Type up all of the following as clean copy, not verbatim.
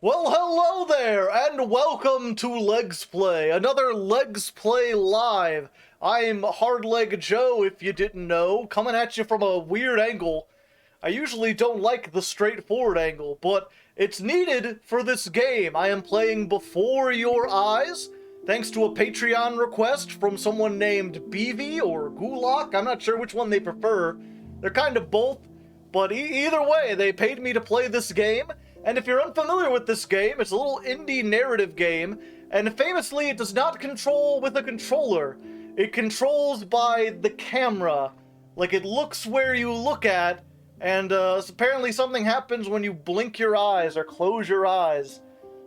Well, hello there, and welcome to Legsplay, another Legsplay Live. I'm Hardleg Joe, if you didn't know, coming at you from a weird angle. I usually don't like the straightforward angle, but it's needed for this game. I am playing Before Your Eyes, thanks to a Patreon request from someone named Beevee or Gulak. I'm not sure which one they prefer. They're kind of both, but either way, they paid me to play this game. And if you're unfamiliar with this game, it's a little indie narrative game, and famously it does not control with a controller. It controls by the camera. Like, it looks where you look at, and apparently something happens when you blink your eyes or close your eyes.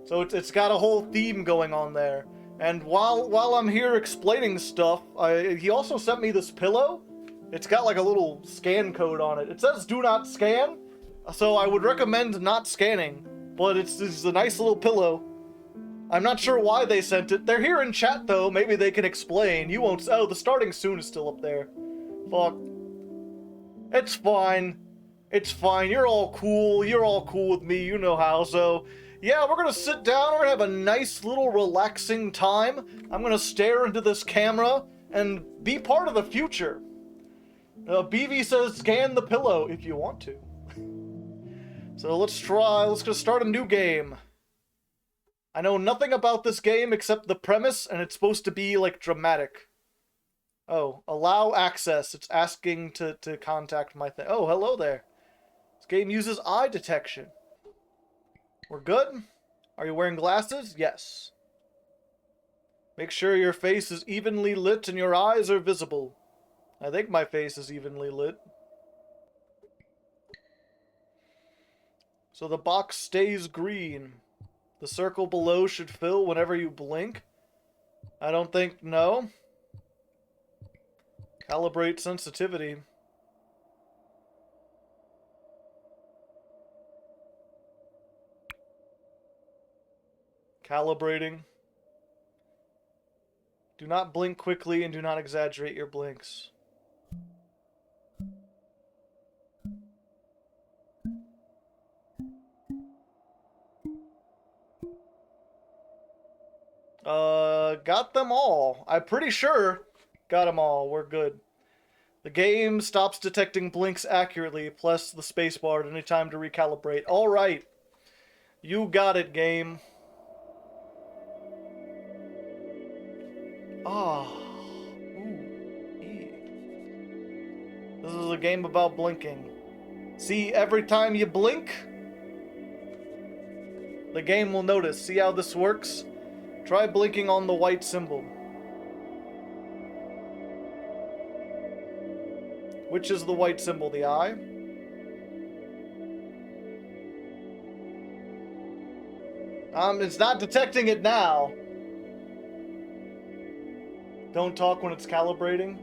So it's got a whole theme going on there. And while I'm here explaining stuff, he also sent me this pillow. It's got like a little scan code on it. It says do not scan. So I would recommend not scanning, but it's a nice little pillow. I'm not sure why they sent it. They're here in chat though, maybe they can explain. You won't. Oh, the starting soon is still up there. Fuck. It's fine. It's fine. You're all cool. You're all cool with me. You know how. So yeah, we're gonna sit down. We're gonna have a nice little relaxing time. I'm gonna stare into this camera and be part of the future. Beevee says scan the pillow if you want to. So let's just start a new game. I know nothing about this game except the premise, and it's supposed to be, like, dramatic. Oh, allow access. It's asking to contact my thing. Oh, hello there. This game uses eye detection. We're good? Are you wearing glasses? Yes. Make sure your face is evenly lit and your eyes are visible. I think my face is evenly lit. So the box stays green. The circle below should fill whenever you blink. I don't think, no. Calibrate sensitivity. Calibrating. Do not blink quickly and do not exaggerate your blinks. Got them all. I'm pretty sure got them all. We're good. The game stops detecting blinks accurately, plus the spacebar at any time to recalibrate. Alright. You got it, game. Ah. Ooh. This is a game about blinking. See, every time you blink, the game will notice. See how this works? Try blinking on the white symbol. Which is the white symbol? The eye? It's not detecting it now. Don't talk when it's calibrating.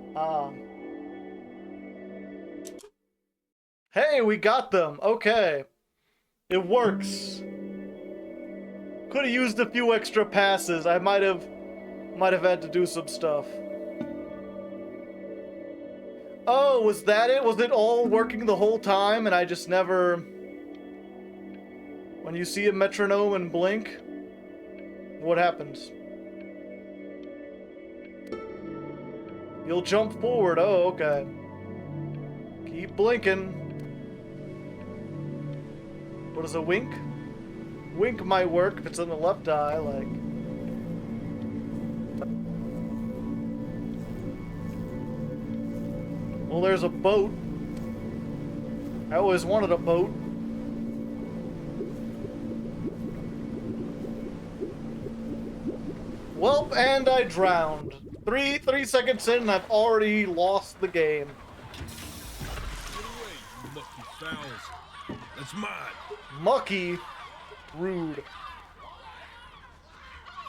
Hey, we got them. Okay. It works. Could have used a few extra passes. I might have had to do some stuff. Oh, was that it? Was it all working the whole time and I just never... When you see a metronome and blink, what happens? You'll jump forward. Oh, okay. Keep blinking. What is a wink? Wink might work if it's in the left eye, like... Well, there's a boat. I always wanted a boat. Well, and I drowned. Three seconds in, and I've already lost the game. Get away, you mucky fowls. That's mine. Mucky? Rude.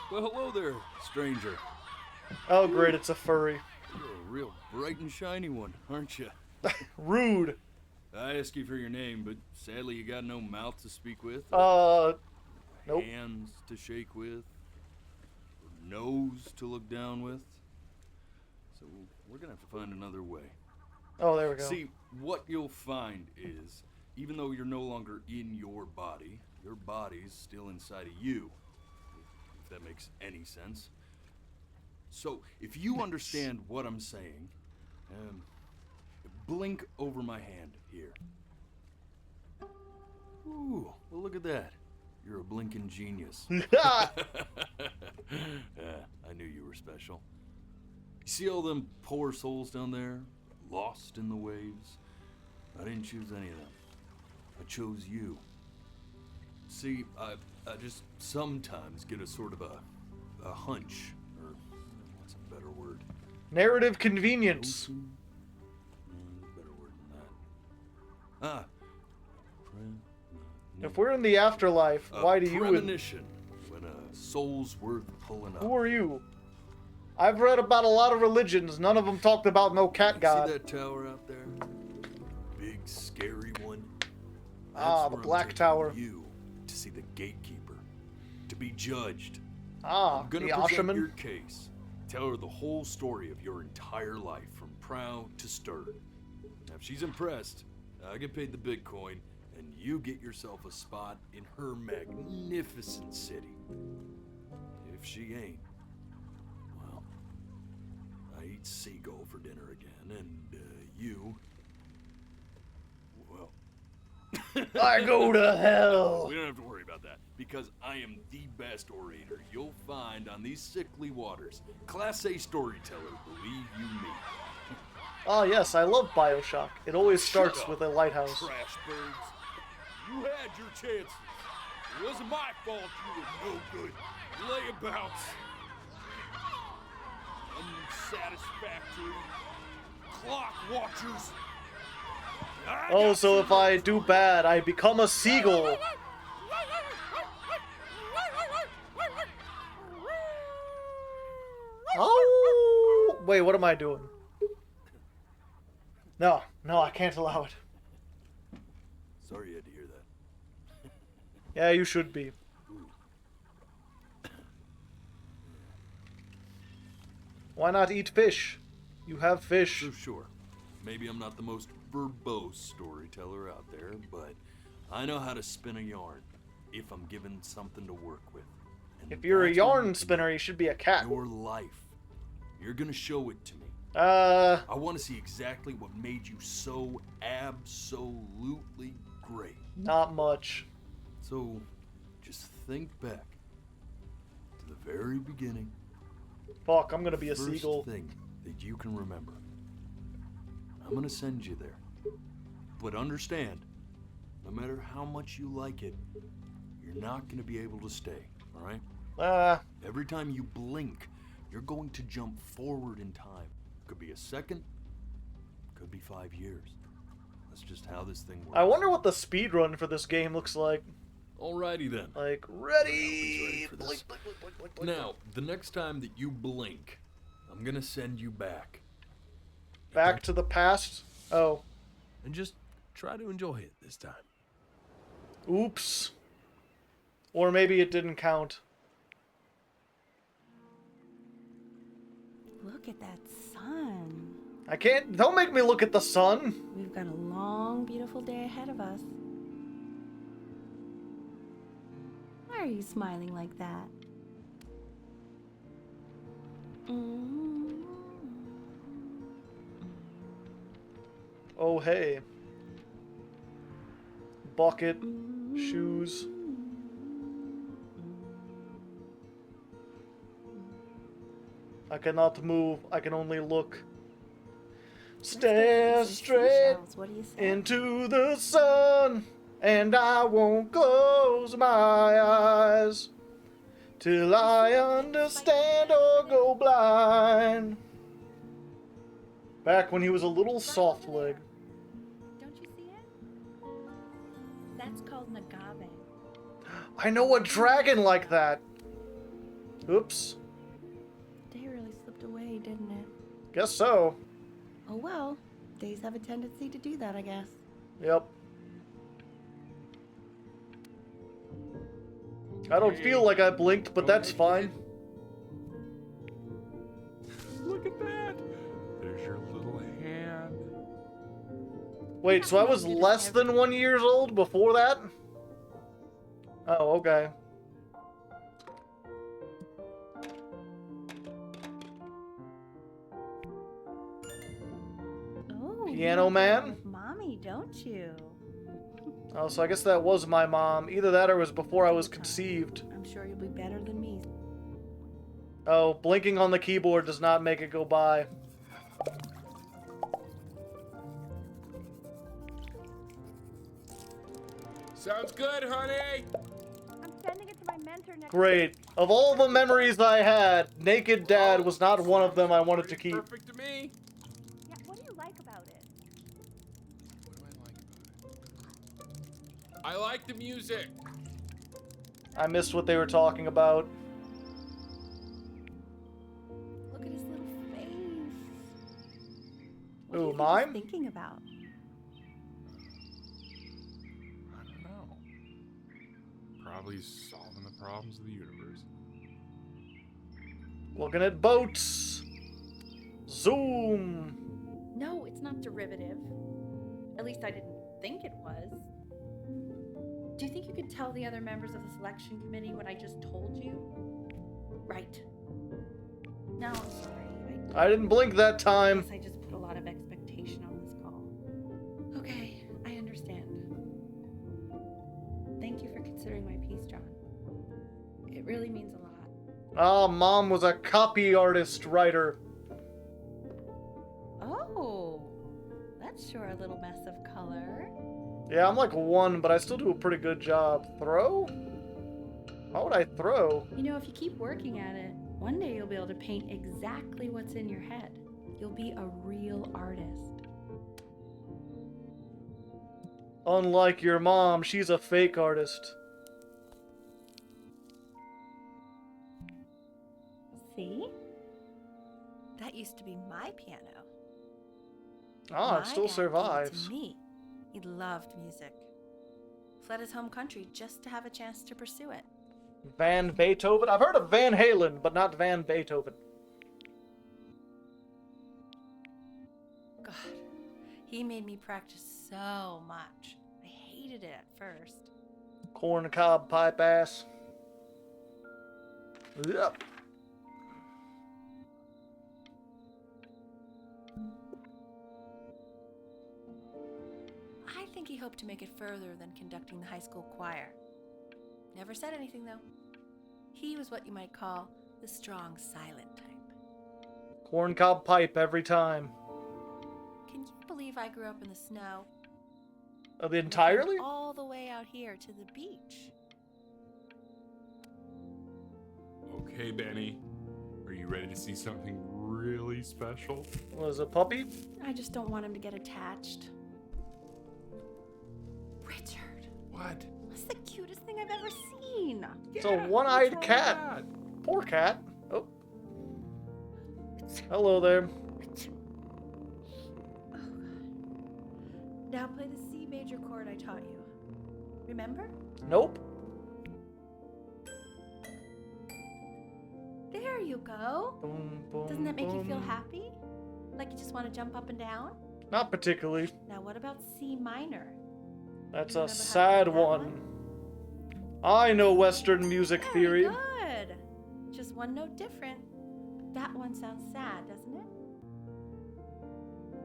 Well, hello there, stranger. Oh, great, it's a furry. You're a real bright and shiny one, aren't you? Rude. I asked you for your name, but sadly you got no mouth to speak with. Nope. Hands to shake with. Or nose to look down with. So we're gonna have to find another way. Oh, there we go. See, what you'll find is, even though you're no longer in your body, your body's still inside of you. If that makes any sense. So, if you understand what I'm saying, blink over my hand here. Ooh, well, look at that. You're a blinking genius. Yeah, I knew you were special. You see all them poor souls down there, lost in the waves? I didn't choose any of them. I chose you. See, I just sometimes get a sort of a hunch, or what's a better word? Narrative convenience. Better word than that. If we're in the afterlife, why do you... Premonition, when a soul's worth pulling up. Who are you? I've read about a lot of religions. None of them talked about no cat god. See that tower out there? Big, scary one? Ah, the Black Tower. You to see the gatekeeper, to be judged. Ah, I'm gonna the present Asherman. your case. Tell her the whole story of your entire life, from prow to stern. Now, if she's impressed, I get paid the Bitcoin, and you get yourself a spot in her magnificent city. If she ain't, well, I eat seagull for dinner again, and you, well, I go to hell. we don't have to worry about that, because I am the best orator you'll find on these sickly waters. Class A storyteller, believe you me. Ah, yes, I love Bioshock. It always starts Shut up, with a lighthouse. Trash birds. You had your chances. It wasn't my fault you were no good. Layabouts. Unsatisfactory. Clock watchers. Oh, so if I do bad, I become a seagull. Oh! Wait, what am I doing? No, I can't allow it. Sorry you had to hear that. Yeah, you should be. Why not eat fish? You have fish. So sure, maybe I'm not the most verbose storyteller out there, but I know how to spin a yarn if I'm given something to work with. And If you're a that's what yarn you spinner, you should be a cat. Your life. You're gonna show it to me. Uh, I want to see exactly what made you so absolutely great. not much. So, just think back to the very beginning. Fuck, I'm gonna be a First seagull. thing that you can remember. I'm gonna send you there. But understand, no matter how much you like it, you're not gonna be able to stay, alright? Every time you blink, you're going to jump forward in time. Could be a second, could be 5 years. That's just how this thing works. I wonder what the speed run for this game looks like. Alrighty then. Like, Ready ready. for this. Blink, blink, blink, blink, blink, blink. Now, the next time that you blink, I'm gonna send you back. Back to the past. Oh, And just try to enjoy it this time. oops. Or maybe it didn't count. Look at that sun. I can't. Don't make me look at the sun. We've got a long, beautiful day ahead of us. Why are you smiling like that? Oh, hey. Bucket. Shoes. I cannot move. I can only look. Stare straight What do you say? into the sun, and I won't close my eyes till I understand or go blind. Back when he was a little soft leg. Don't you see it? That's called an agave. I know a dragon like that. Oops. Day really slipped away, didn't it? Guess so. Oh well, days have a tendency to do that, I guess. Yep. I don't feel like I blinked, but that's fine. Look at that. There's your little hand. Wait, so I was less than 1 year old before that? Oh, okay. Oh, Piano you Man? with mommy, don't you? Oh, so I guess that was my mom. Either that or it was before I was Take your time. conceived. I'm sure you'll be better than me. Oh, blinking on the keyboard does not make it go by. Sounds good, honey. I'm sending it to my mentor next. Great. Of all the memories I had, Naked Dad was not one of them I wanted to Pretty keep. Perfect to me. Yeah, what do you like about it? What do I like about it? I like the music. I missed what they were talking about. Look at his little face. What Ooh, do you think mime? he's thinking about? I don't know. Probably solving the problems of the universe. Looking at boats. Zoom. No, it's not derivative. At least I didn't think it was. Do you think you could tell the other members of the selection committee what I just told you? Right. No, I'm sorry. I didn't blink that I time. guess I just put a lot of expectation on this call. Okay, I understand. Thank you for considering my piece, John. It really means a lot. Ah, Mom was a copy artist writer. Oh, that's sure a little mess of color. Yeah, I'm like 1, but I still do a pretty good job. Throw? How would I throw? You know, if you keep working at it, one day you'll be able to paint exactly what's in your head. You'll be a real artist. Unlike your mom, she's a fake artist. See? That used to be my piano. Ah, My it still dad gave it survives. to me. He loved music. Fled his home country just to have a chance to pursue it. Van Beethoven? I've heard of Van Halen, but not Van Beethoven. God, he made me practice so much. I hated it at first. Corn cob pipe ass. Yep. I think he hoped to make it further than conducting the high school choir. Never said anything, though. He was what you might call the strong, silent type. Corn cob pipe every time. Can you believe I grew up in the snow? Entirely? And all the way out here to the beach. Okay, Benny. Are you ready to see something really special? Was a puppy? I just don't want him to get attached. Richard, What? that's the cutest thing I've ever seen. It's a one-eyed what's wrong cat. with that? Poor cat. Oh. Hello there. Oh, God. Now play the C major chord I taught you. Remember? Nope. There you go. Boom, boom, Doesn't that make you feel boom. happy? Like you just want to jump up and down? Not particularly. Now what about C minor? That's You a remember how to sad play that one. I know Western music theory. Very good. Just one note different. That one sounds sad, doesn't it?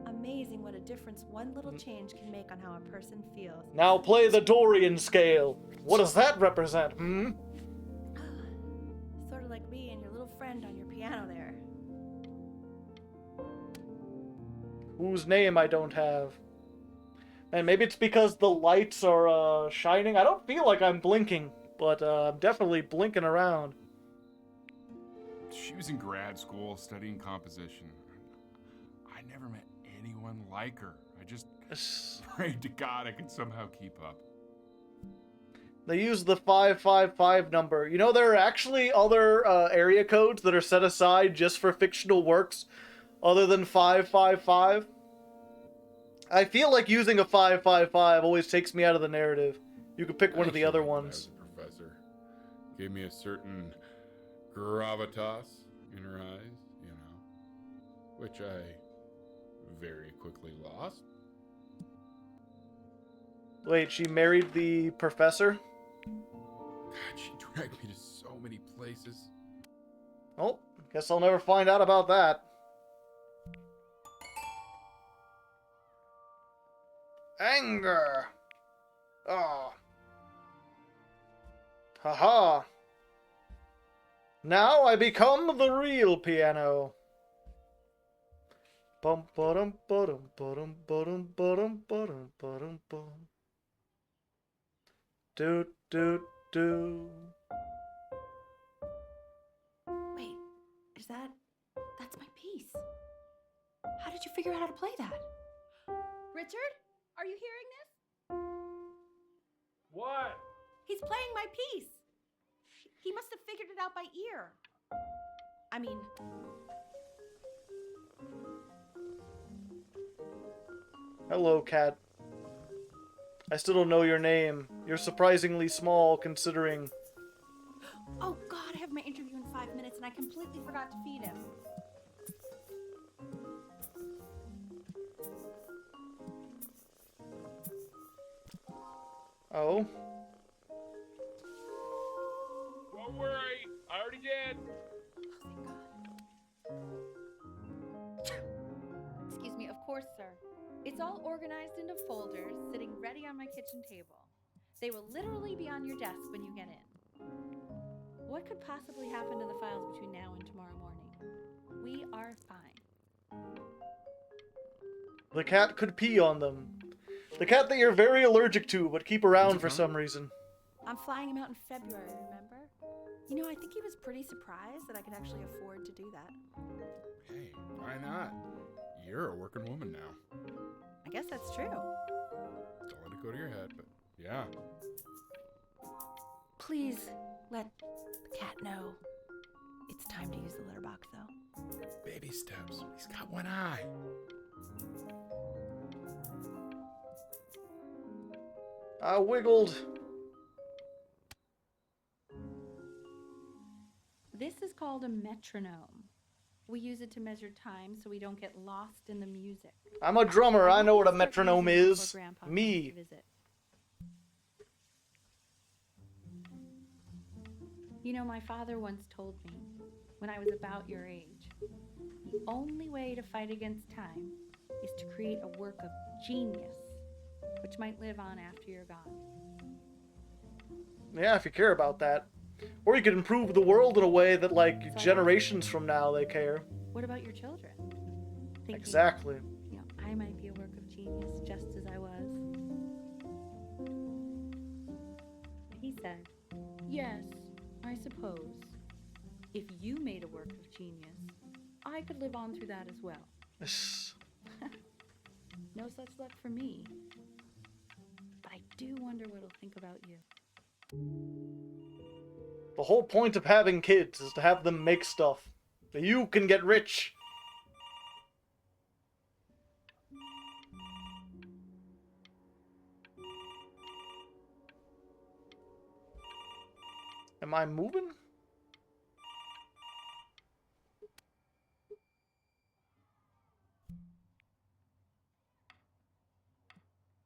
Amazing what a difference one little change can make on how a person feels. Now play the Dorian scale. What does that represent, hmm? Sort of like me and your little friend on your piano there. Whose name I don't have. And maybe it's because the lights are shining. I don't feel like I'm blinking, but I'm definitely blinking around. She was in grad school studying composition. I never met anyone like her. I just prayed to God I could somehow keep up. They use the 555 number. You know, there are actually other area codes that are set aside just for fictional works other than 555. I feel like using a 555 always takes me out of the narrative. You could pick one of the other ones. I was a professor. Gave me a certain gravitas in her eyes, you know, which I very quickly lost. Wait, she married the professor? God, she dragged me to so many places. Oh, guess I'll never find out about that. Anger. Ah. Haha. Now I become the real piano. Bum ba-dum ba-dum ba-dum ba-dum ba-dum ba-dum ba-dum bum. Do do do. Wait, that's my piece. How did you figure out how to play that? Richard, are you hearing this? What? He's playing my piece. He must have figured it out by ear. I mean, Hello, cat. I still don't know your name. You're surprisingly small, considering... oh God, I have my interview in 5 minutes and I completely forgot to feed him. Oh? Don't worry, I already did. Excuse me, of course, sir. It's all organized into folders, sitting ready on my kitchen table. They will literally be on your desk when you get in. What could possibly happen to the files between now and tomorrow morning? We are fine. The cat could pee on them. The cat that you're very allergic to, but keep around for some reason. I'm flying him out in February, remember? You know, I think he was pretty surprised that I could actually afford to do that. Hey, why not? You're a working woman now. I guess that's true. Don't let it go to your head, but yeah. Please let the cat know it's time to use the litter box, though. Baby steps. He's got one eye. I wiggled. This is called a metronome. We use it to measure time so we don't get lost in the music. I'm a drummer. I know what a metronome is. Before Grandpa comes Me. to visit. You know, my father once told me, when I was about your age, the only way to fight against time is to create a work of genius, which might live on after you're gone. Yeah, if you care about that. Or you could improve the world in a way that, like, So generations from now they care. What about your children? Thinking, Exactly. You know, I might be a work of genius just as I was. He said, yes, I suppose. If you made a work of genius, I could live on through that as well. No such luck for me. But I do wonder what he'll think about you. The whole point of having kids is to have them make stuff. So you can get rich. Am I moving?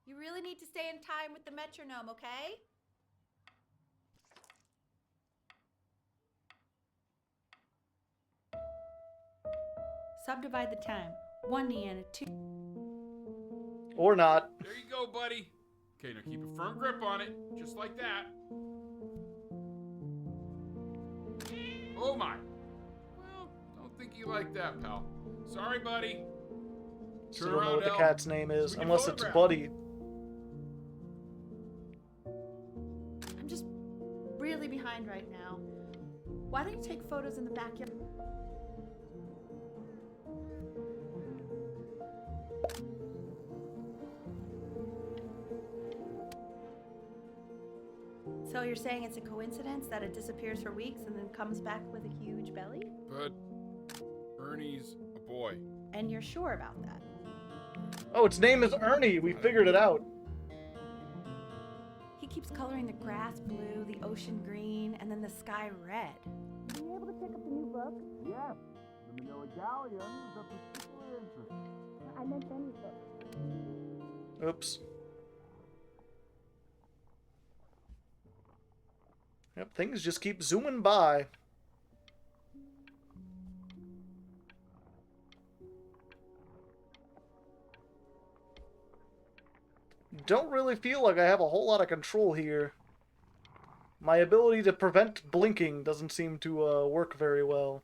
You really need to stay in time with the metronome, okay? Subdivide the time. 1 Neanna, 2. Or not. There you go, buddy. Okay, now keep a firm grip on it, just like that. Oh my. Well, don't think you like that, pal. Sorry, buddy. Still don't know what the El. cat's name is, So we can unless it's photograph. Buddy. I'm just really behind right now. Why don't you take photos in the backyard? So you're saying it's a coincidence that it disappears for weeks and then comes back with a huge belly? But Ernie's a boy. And you're sure about that? Oh, its name is Ernie. We figured it out. He keeps coloring the grass blue, the ocean green, and then the sky red. Were you able to pick up the new book? Yes, the Manila Galleon is of particular interest. I meant any book. Oops. Yep, things just keep zooming by. Don't really feel like I have a whole lot of control here. My ability to prevent blinking doesn't seem to work very well.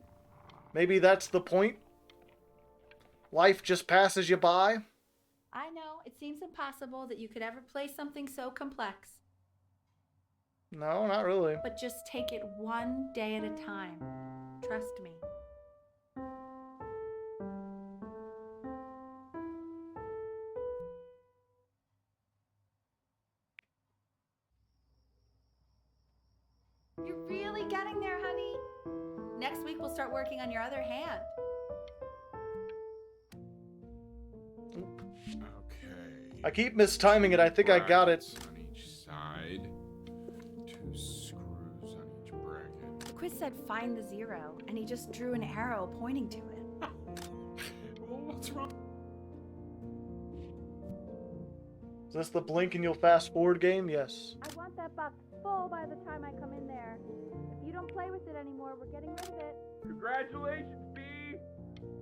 Maybe that's the point? Life just passes you by? I know, it seems impossible that you could ever play something so complex. No, not really. But just take it one day at a time. Trust me. You're really getting there, honey. Next week we'll start working on your other hand. Okay. I keep mistiming it. I think I got it. Brackets on each side. 2 screws on each bracket. The quiz said find the 0, and he just drew an arrow pointing to it. Well, what's wrong? Is this the blink and you'll fast forward game? Yes. I want that box full by the time I come in there. If you don't play with it anymore, we're getting rid of it. Congratulations, Bee!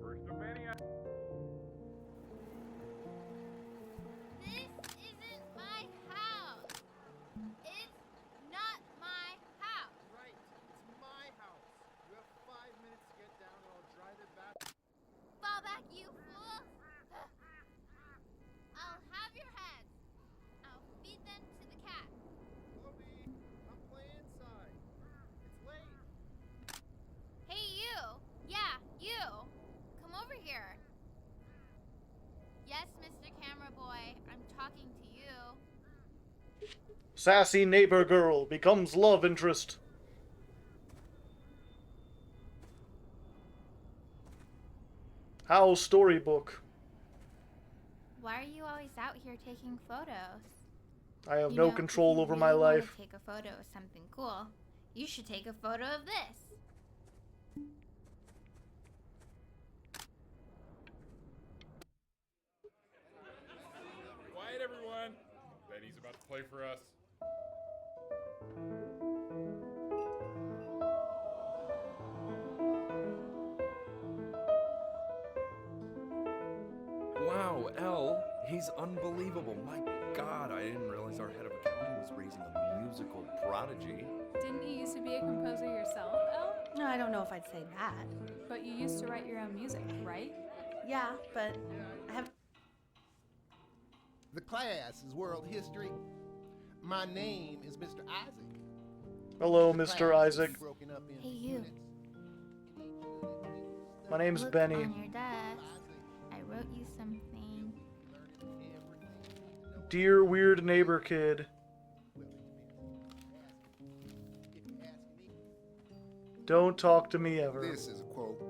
First of many. This isn't my house. It's not my house. Right, it's my house. You have 5 minutes to get down or I'll drive it back. Fall back, you fool. I'll have your heads. I'll feed them to the cat. Chloe, come play inside. It's late. Hey, you. Yeah, you. Come over here. Yes, Mr. Camera Boy, I'm talking to you. Sassy neighbor girl becomes love interest. How storybook? Why are you always out here taking photos? I have You no know, if control you over my really wanna life. Take a photo of something cool. You should take a photo of this. Quiet, everyone. Benny's about to play for us. Wow, L, he's unbelievable. My God, I didn't realize our head of accounting was raising a musical prodigy. Didn't you used to be a composer yourself, Elle? No, I don't know if I'd say that. But you used to write your own music, right? Yeah, but I have. The class is world history. My name is Mr. Isaac. Hello, The Mr. class is Isaac. broken up into Hey, you. units. My name's Look Benny. on your desk. I wrote you something. Dear weird neighbor kid. Don't talk to me ever. This is a quote.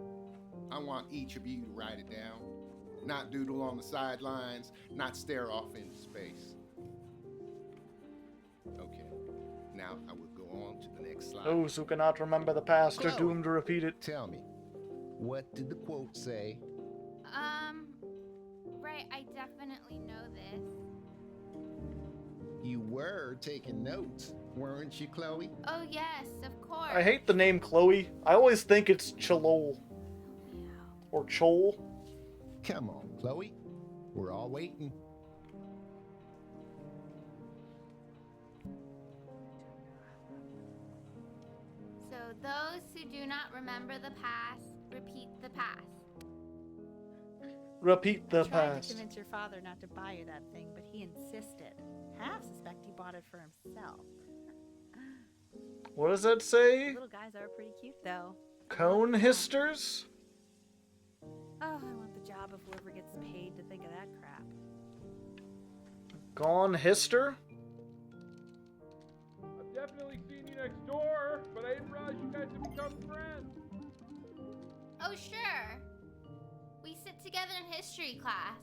I want each of you to write it down. Not doodle on the sidelines, not stare off into space. Okay, now I will go on to the next slide. Those who cannot remember the past are Go. doomed to repeat it. Tell me, what did the quote say? Right, I definitely know this. You were taking notes, weren't you, Chloe? Oh, yes, of course. I hate the name Chloe. I always think it's Cholol. Or Chol. Come on, Chloe. We're all waiting. So, those who do not remember the past, repeat the past. Repeat the I tried to past. convince your father not to buy you that thing, but he insisted. Half suspect he bought it for himself. What does that say? Little guys are pretty cute, though. Cone histers? Oh, I want the job of whoever gets paid to think of that crap. Gone hister? I've definitely seen you next door, but I didn't realize you guys had become friends. Oh, sure. We sit together in history class.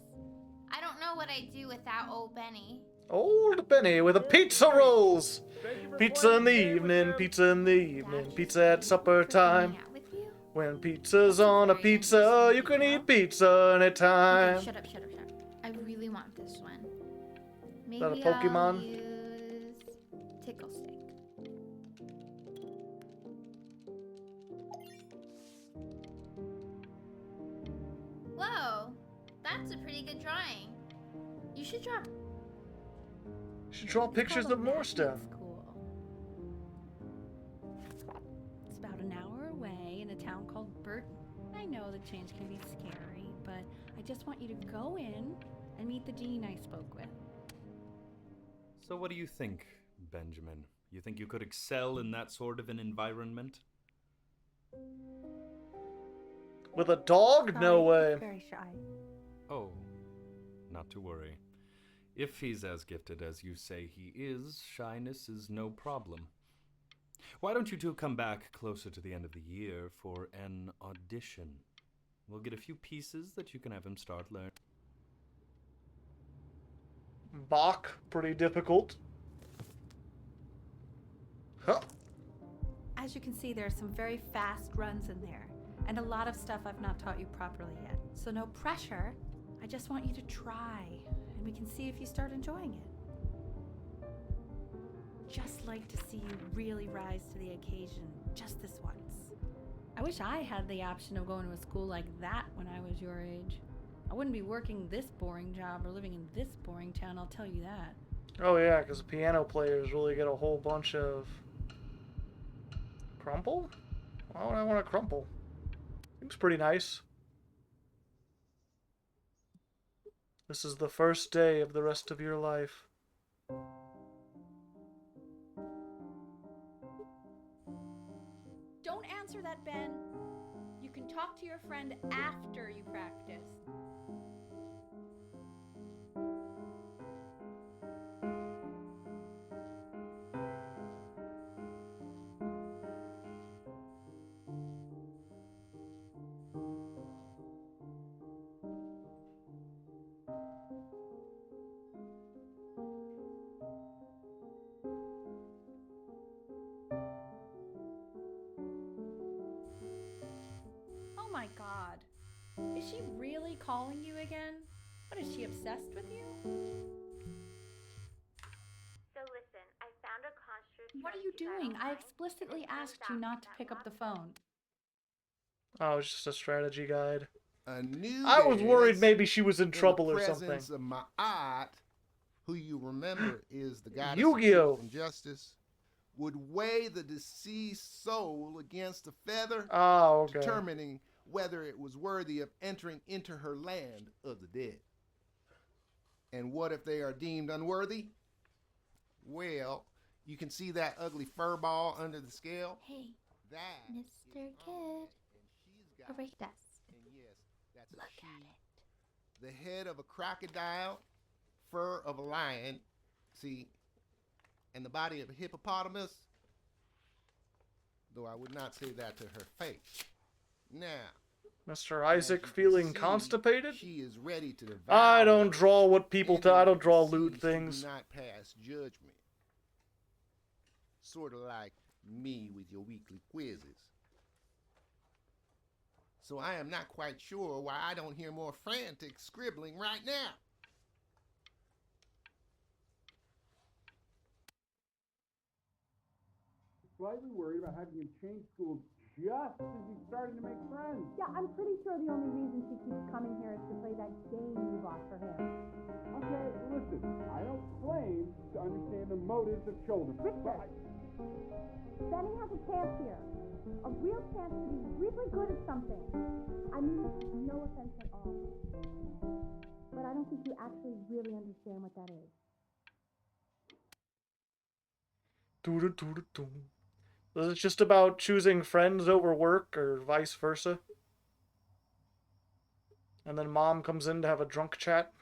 I don't know what I'd do without old Benny. Old Benny with a pizza rolls. Thank you for Pizza in the playing game with evening, him. pizza in the evening, pizza at supper time. Hang out with you? When pizza's on a pizza, you can eat pizza anytime. Okay, shut up. I really want this one. Maybe that a Pokemon? I'll use Tickle Stick. Oh, that's a pretty good drawing. You should draw. You should draw pictures of more stuff. School. It's about an hour away in a town called Burton. I know the change can be scary, but I just want you to go in and meet the dean I spoke with. So what do you think, Benjamin? You think you could excel in that sort of an environment? With a dog? Sorry, No way. he's very shy. Oh, not to worry. If he's as gifted as you say he is, shyness is no problem. Why don't you two come back closer to the end of the year for an audition? We'll get a few pieces that you can have him start learning. Bach, pretty difficult. Huh. As you can see, there are some very fast runs in there, and a lot of stuff I've not taught you properly yet. So no pressure. I just want you to try, and we can see if you start enjoying it. Just like to see you really rise to the occasion, just this once. I wish I had the option of going to a school like that when I was your age. I wouldn't be working this boring job or living in this boring town, I'll tell you that. Oh yeah, because piano players really get a whole bunch of... Crumple? Why would I want to crumple? Seems pretty nice. This is the first day of the rest of your life. Don't answer that, Ben. You can talk to your friend after you practice. Oh my God. Is she really calling you again? What, is she obsessed with you? So listen, I found a construct. What are you doing? I explicitly asked you not to pick up the phone. Oh, it's just a strategy guide. A new I was worried dance maybe she was in in trouble the or something. presence of my aunt, who you remember is the goddess Yu-Gi-Oh! of truth and justice, would weigh the deceased soul against a feather, Oh, okay. determining whether it was worthy of entering into her land of the dead. And what if they are deemed unworthy? Well, you can see that ugly fur ball under the scale. Hey, That Mr. is Kid. Hardleg, and she's got Erase it. this. And yes, that's Look a she. at it. The head of a crocodile, fur of a lion, see, and the body of a hippopotamus, though I would not say that to her face. Now, Mr. as Isaac you can feeling see, constipated? she is ready to devour. I don't draw what people tell. I don't draw anyone loot who sees who things. do not pass judgment. Sort of like me with your weekly quizzes. So I am not quite sure why I don't hear more frantic scribbling right now. Slightly worried about having him change schools just as he's starting to make friends. Yeah, I'm pretty sure the only reason she keeps coming here is to play that game you bought for him. Okay, listen, I don't claim to understand the motives of children. Richard, Benny has a chance here. A real chance to be really good at something. I mean, no offense at all. But I don't think you actually really understand what that is. Doo-doo-doo-doo-doo. Is it just about choosing friends over work or vice versa? And then mom comes in to have a drunk chat.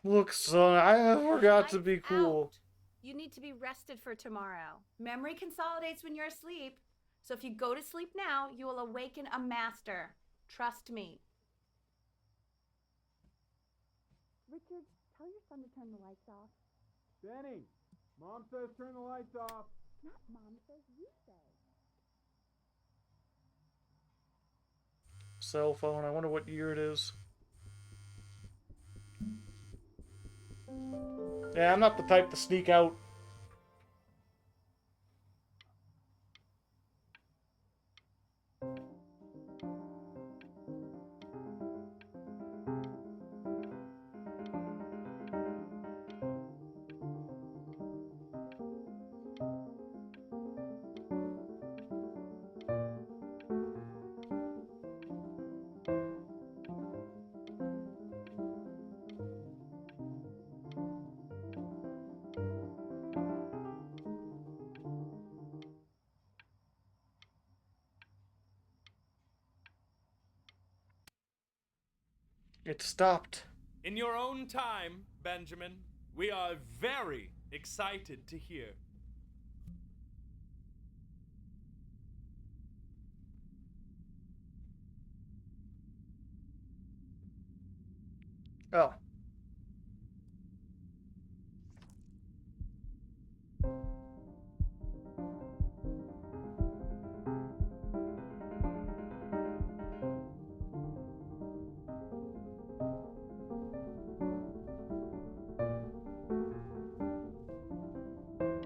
Look, son, I forgot to be cool. Out. You need to be rested for tomorrow. Memory consolidates when you're asleep. So if you go to sleep now, you will awaken a master. Trust me. Richard, tell your son to turn the lights off. Benny, Mom says turn the lights off. Not Mom says, you say. Cell phone, I wonder what year it is. Yeah, I'm not the type to sneak out. It stopped. In your own time, Benjamin, we are very excited to hear. Oh.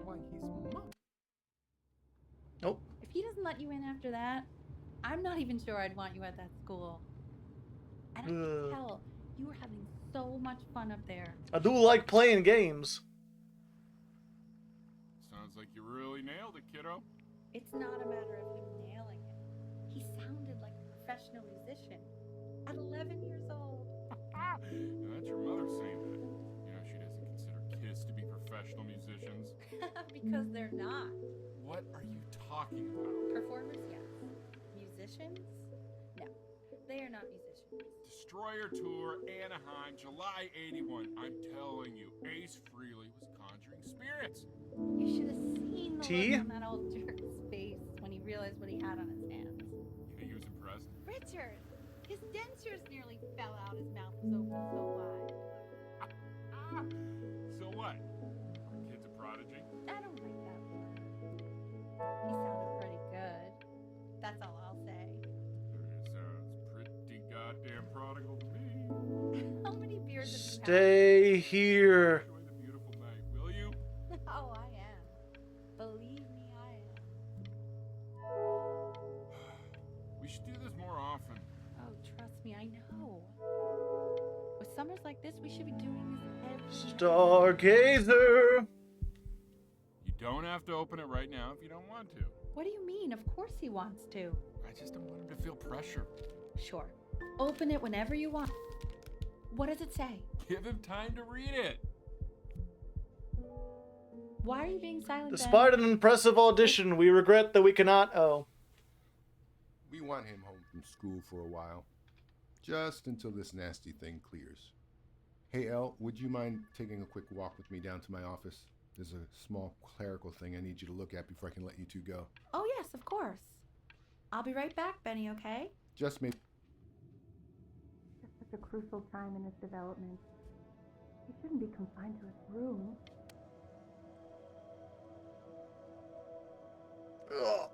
Why, he's monk. Nope. If he doesn't let you in after that, I'm not even sure I'd want you at that school. And I can tell you were having so much fun up there. I do like playing games. Sounds like you really nailed it, kiddo. It's not a matter of him nailing it. He sounded like a professional musician at 11 years old. Now, that's your mother saying that. You know, she doesn't consider kids to be professional musicians. Because they're not. What are you talking about? Performers, yes. Musicians? No, they are not musicians. Destroyer Tour, Anaheim, July 81. I'm telling you, Ace Frehley was conjuring spirits. You should have seen the Tea? look on that old jerk's face when he realized what he had on his hands. You think he was impressed? Richard! His dentures nearly fell out. His mouth was open so wide. So what? Our kid's a prodigy? I don't like that word. He sounded pretty good. That's all I'll say. Sounds pretty goddamn prodigal to me. How many beers have you Stay here. Enjoy the beautiful night, will you? had? Oh, I am. Believe me, I am. We should do this more often. Oh, trust me, I know. With summers like this, we should be doing this every Stargazer. You don't have to open it right now if you don't want to. What do you mean? Of course he wants to. I just don't want him to feel pressure. Sure. Open it whenever you want. What does it say? Give him time to read it. Why are you being silent, Ben? Despite an impressive audition, we regret that we cannot. Oh. We want him home from school for a while. Just until this nasty thing clears. Hey, Elle, would you mind taking a quick walk with me down to my office? There's a small clerical thing I need you to look at before I can let you two go. Oh, yes, of course. I'll be right back, Benny, okay? Just me. It's such a crucial time in his development. He shouldn't be confined to his room. Ugh.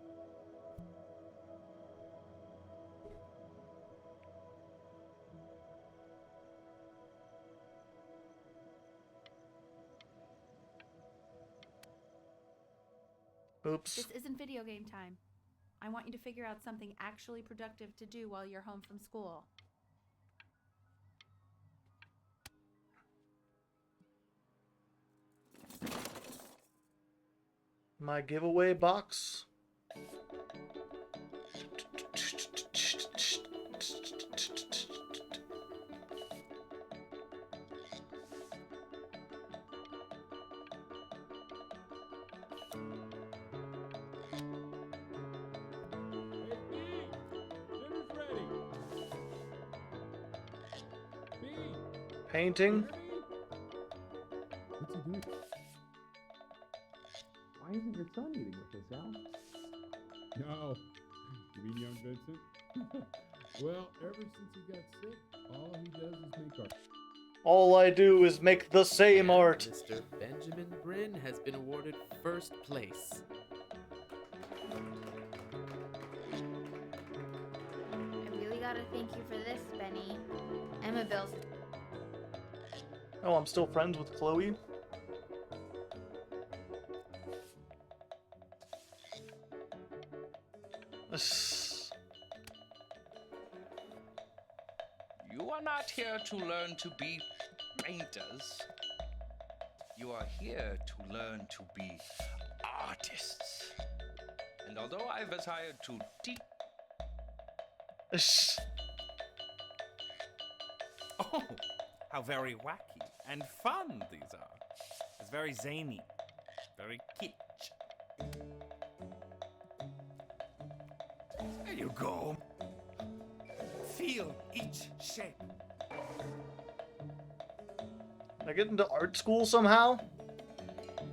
Oops. This isn't video game time. I want you to figure out something actually productive to do while you're home from school. My giveaway box. Dinner's ready. Bee, Painting. what's he doing? Why isn't your son eating with us, Al? No. You mean young Vincent? Well, ever since he got sick, all he does is make art. All I do is make the same art. Mr. Benjamin Bryn has been awarded first place. I really gotta thank you for this, Benny. Emma Bill's. Oh, I'm still friends with Chloe. You are not here to learn to be painters. You are here to learn to be artists. And although I was hired to teach. Oh, how very wacky and fun these are. It's very zany, very kitsch. There you go. Feel each shape. Can I get into art school somehow?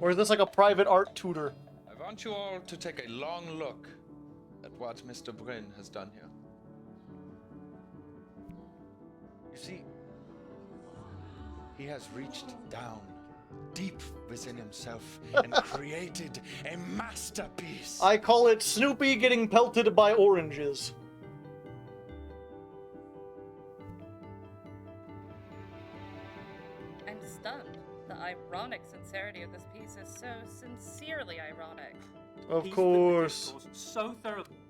Or is this like a private art tutor? I want you all to take a long look at what Mr. Bryn has done here. You see, he has reached down deep within himself and created a masterpiece. I call it Snoopy getting pelted by oranges. I'm stunned. The ironic sincerity of this piece is so sincerely ironic. Of course. So thoroughly.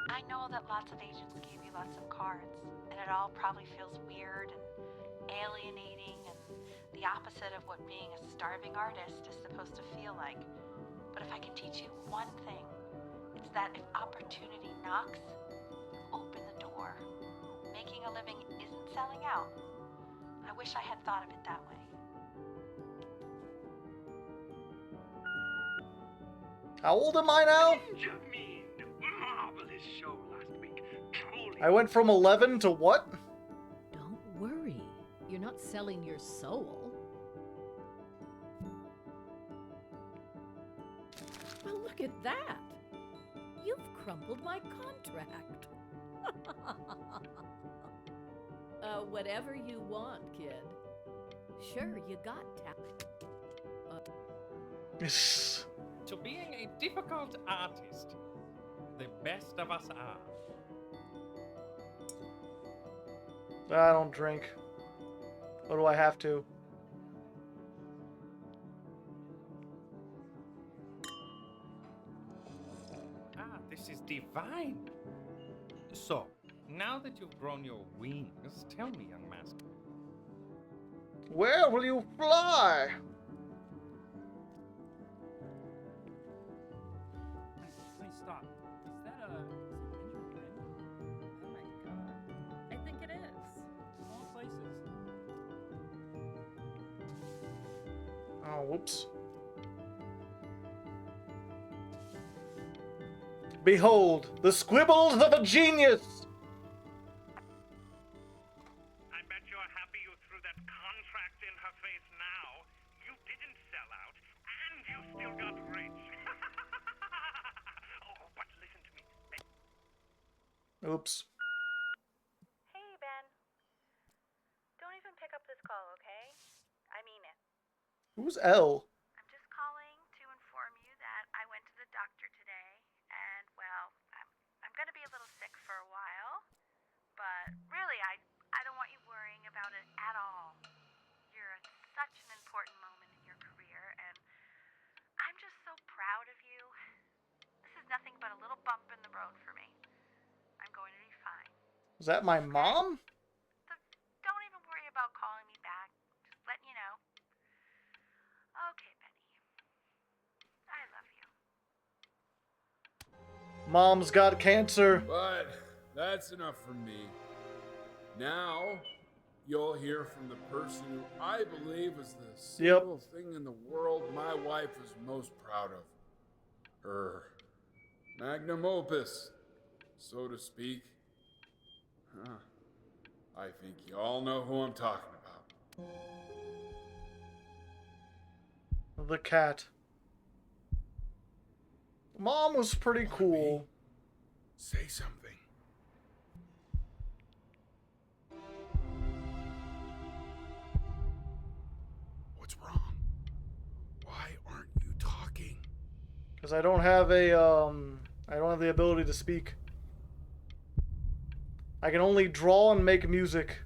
I know that lots of agents gave you lots of cards, and it all probably feels weird and alienating and the opposite of what being a starving artist is supposed to feel like. But if I can teach you one thing, it's that if opportunity knocks, open the door. Making a living isn't selling out. I wish I had thought of it that way. How old am I now? Benjamin, marvelous show last week. Truly. I went from 11 to what? Don't worry. You're not selling your soul. Well, look at that. You've crumpled my contract. Whatever you want, kid. Sure, you got talent. To being a difficult artist, the best of us are. I don't drink. Or do I have to? Ah, this is divine. So, now that you've grown your wings, tell me, young master. Where will you fly? Please stop. Is that Benjamin Bryn? Oh my god. I think it is. Of all places. Oh, whoops. Behold, the squibbles of a genius! I bet you're happy you threw that contract in her face now. You didn't sell out, and you still got rich. Oh, but listen to me. Oops. Hey, Ben. Don't even pick up this call, okay? I mean it. Who's L? I'm just calling to inform you that I went to the doctor today, and, well, I'm gonna be a little sick for a while, but really, I don't want you worrying about it at all. You're at such an important moment in your career, and I'm just so proud of you. This is nothing but a little bump in the road for me. I'm going to be fine. Is that my mom? So don't even worry about calling me back. Just letting you know. Okay, Benny. I love you. Mom's got cancer. But that's enough from me. Now, you'll hear from the person who I believe is the single thing in the world my wife is most proud of. Her magnum opus, so to speak. I think you all know who I'm talking about. The cat. Mom was pretty cool. Say something. What's wrong? Why aren't you talking? Because I don't have a, I don't have the ability to speak. I can only draw and make music.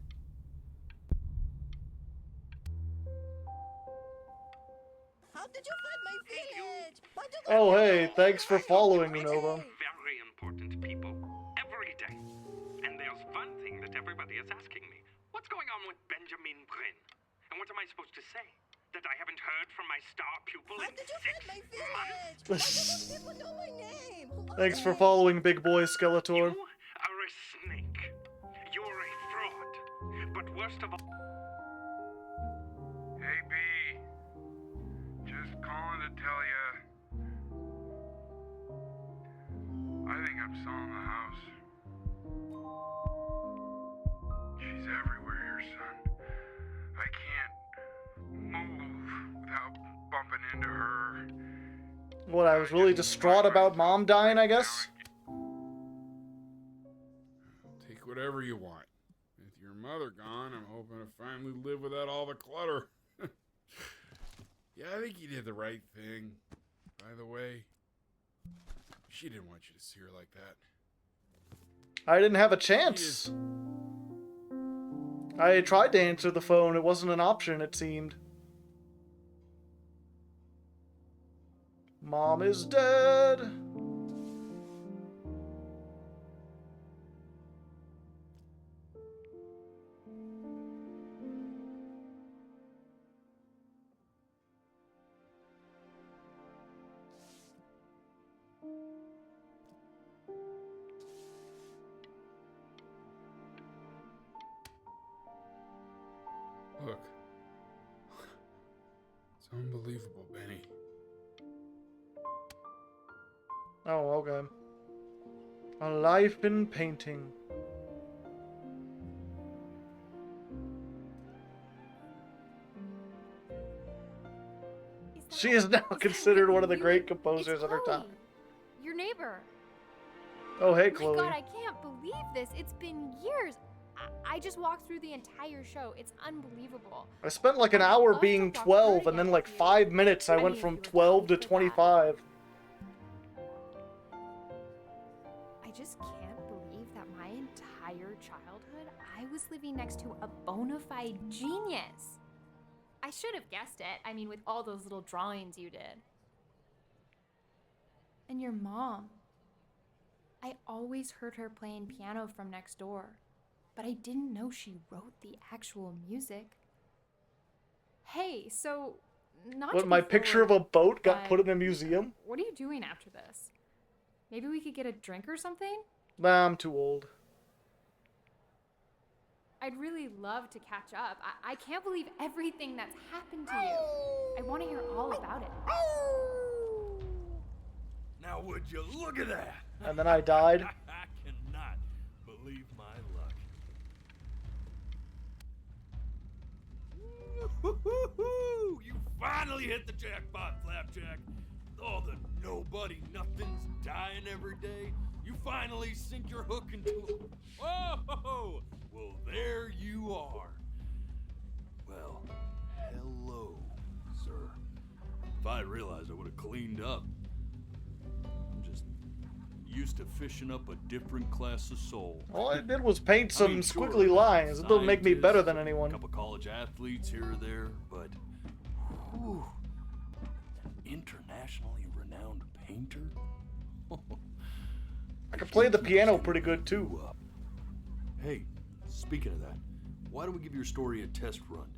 How did you find my village? Oh, hey, thanks for following me, Nova. Very important people. Every day. And there's one thing that everybody is asking me. What's going on with Benjamin Bryn? And what am I supposed to say? That I haven't heard from my star pupil in 6 months? People know my name. Thanks for following, big boy Skeletor. Are a snake. You're a fraud. But worst of all... Hey, B. Just calling to tell you. I think I'm selling the house. She's everywhere here, son. into her. What, I was really distraught about Mom dying, I guess? Take whatever you want. With your mother gone, I'm hoping to finally live without all the clutter. Yeah, I think you did the right thing. By the way, she didn't want you to see her like that. I didn't have a chance. I tried to answer the phone. It wasn't an option, it seemed. Mom is dead. Look. It's unbelievable, Benny. Oh, okay. A life in painting. She is now considered one of the great composers of her time. Your neighbor. Oh, hey, My Chloe. God, I can't believe this. It's been years. I just walked through the entire show. It's unbelievable. I spent like an hour being 12, and then like 5 minutes I went from 12 to 25. I just can't believe that my entire childhood, I was living next to a bona fide genius. I should have guessed it. I mean, with all those little drawings you did. And your mom. I always heard her playing piano from next door, but I didn't know she wrote the actual music. Hey, so not What, to my be picture of a forward, boat got but put in a museum? What are you doing after this? Maybe we could get a drink or something? Nah, I'm too old. I'd really love to catch up. I can't believe everything that's happened to you. I want to hear all about it. Now would you look at that? And then I died. I cannot believe my luck. Woo-hoo-hoo-hoo! You finally hit the jackpot, Flapjack. All the nobody nothings dying every day. You finally sink your hook into it. Whoa! Well, there you are. Well, hello, sir. If I realized I would have cleaned up. I'm just used to fishing up a different class of soul. All I did was paint some squiggly lines. It doesn't make me better than anyone. A couple college athletes here or there, but whew, an internationally renowned painter? I can play the piano pretty good too. Hey, speaking of that, why don't we give your story a test run?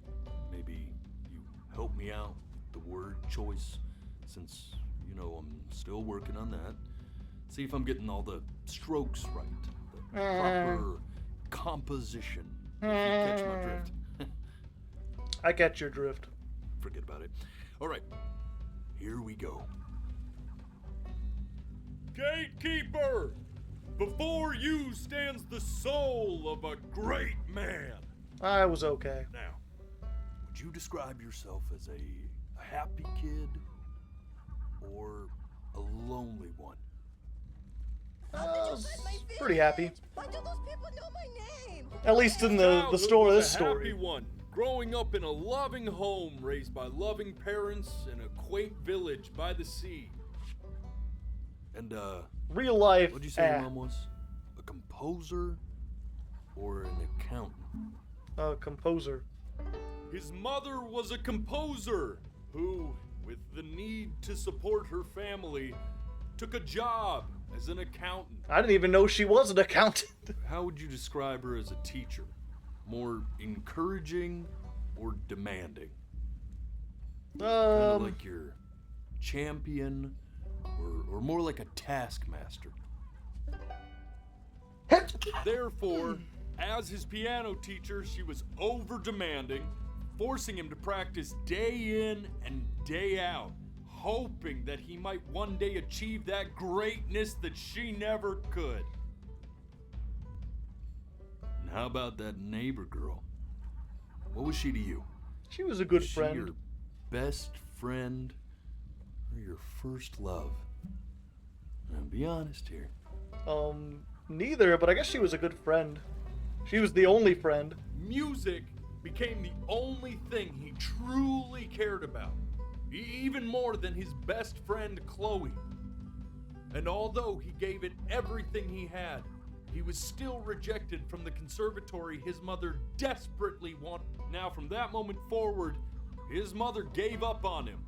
Maybe you help me out with the word choice, since, you know, I'm still working on that. See if I'm getting all the strokes right, the proper composition, if you catch my drift. I catch your drift. Forget about it. All right, here we go. Gatekeeper! Before you stands the soul of a great man. I was okay. Now, would you describe yourself as a happy kid or a lonely one? Pretty happy. Why do those people know my name? At least in the story, this story. Happy one, growing up in a loving home, raised by loving parents in a quaint village by the sea. And real life. What'd you say your mom was? A composer or an accountant? A composer. His mother was a composer who, with the need to support her family, took a job as an accountant. I didn't even know she was an accountant. How would you describe her as a teacher? More encouraging or demanding? Kind of like your champion, or more like a taskmaster. Therefore, as his piano teacher, she was over-demanding, forcing him to practice day in and day out, hoping that he might one day achieve that greatness that she never could. And how about that neighbor girl? What was she to you? She was a good Was friend. she your best friend, or your first love? Now, be honest here. Neither, but I guess she was a good friend. She was the only friend. Music became the only thing he truly cared about, even more than his best friend Chloe. And although he gave it everything he had, he was still rejected from the conservatory his mother desperately wanted. Now, from that moment forward, his mother gave up on him.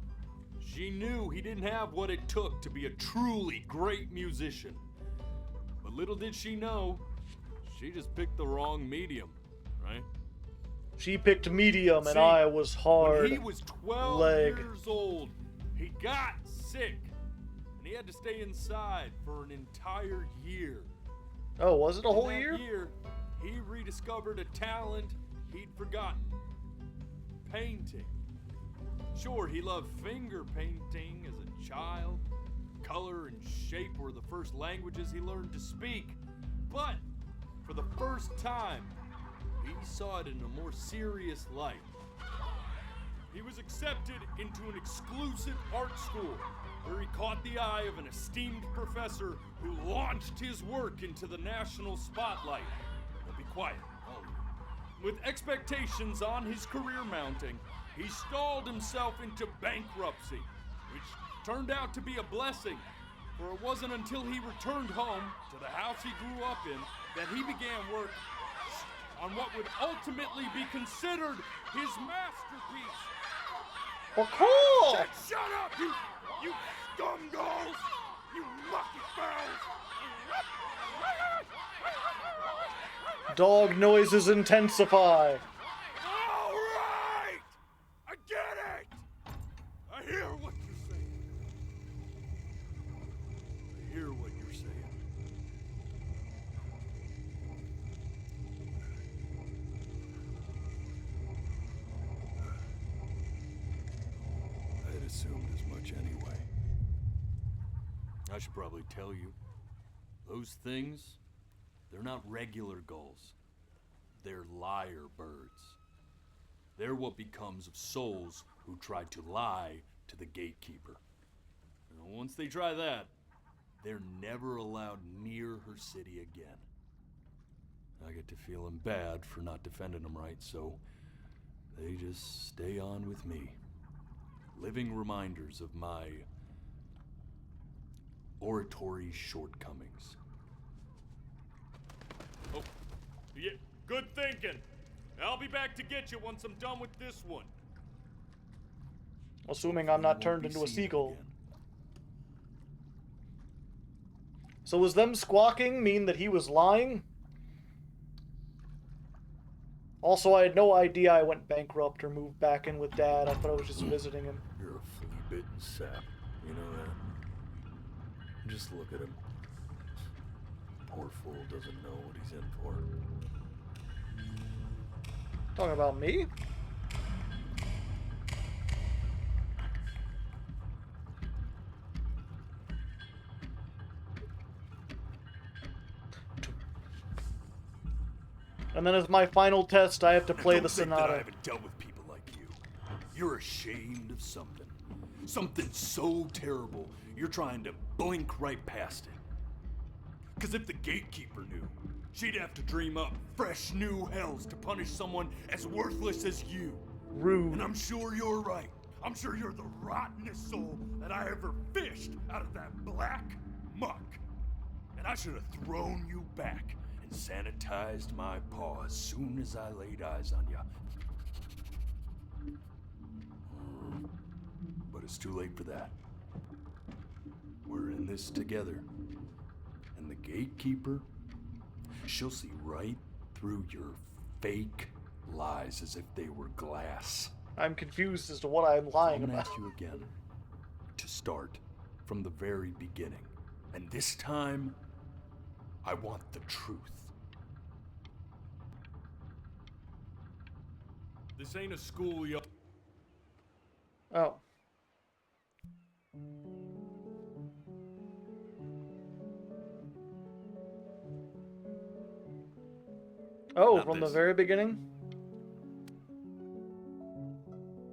She knew he didn't have what it took to be a truly great musician. But little did she know, she just picked the wrong medium, right? She picked medium and I was hard. When he was 12 leg. years old, he got sick. And he had to stay inside for an entire year. Oh, was it a whole In that year? year, he rediscovered a talent he'd forgotten. Painting. Sure, he loved finger painting as a child. Color and shape were the first languages he learned to speak. But for the first time, he saw it in a more serious light. He was accepted into an exclusive art school where he caught the eye of an esteemed professor who launched his work into the national spotlight. Now be quiet, all of you. With expectations on his career mounting, he stalled himself into bankruptcy, which turned out to be a blessing, for it wasn't until he returned home to the house he grew up in that he began work on what would ultimately be considered his masterpiece. Well, cool! Shut up, you scumballs! You lucky fowls! Dog noises intensify. All right! I get it! I hear what you're saying. I hear what you're saying. I had assumed as much anyway. I should probably tell you, those things, they're not regular gulls. They're lyre birds. They're what becomes of souls who try to lie to the gatekeeper. And once they try that, they're never allowed near her city again. I get to feeling bad for not defending them right, so they just stay on with me. Living reminders of my oratory shortcomings. Oh, yeah, good thinking. I'll be back to get you once I'm done with this one. Assuming I'm not turned into a seagull. So was them squawking mean that he was lying? Also, I had no idea I went bankrupt or moved back in with Dad. I thought I was just visiting him. You're a flea-bitten sap, you know that? Just look at him. Poor fool doesn't know what he's in for. Talking about me? And then as my final test, I have to play the sonata. I haven't dealt with people like you. You're ashamed of something. Something so terrible, you're trying to blink right past it. Because if the gatekeeper knew, she'd have to dream up fresh new hells to punish someone as worthless as you. Rude. And I'm sure you're right. I'm sure you're the rottenest soul that I ever fished out of that black muck. And I should have thrown you back and sanitized my paw as soon as I laid eyes on you. But it's too late for that. We're in this together. And the gatekeeper, she'll see right through your fake lies as if they were glass. I'm confused as to what I'm lying I'm gonna about. ask you again to start from the very beginning. And this time, I want the truth. This ain't a school, yo. Oh. Oh, Not from this. the very beginning?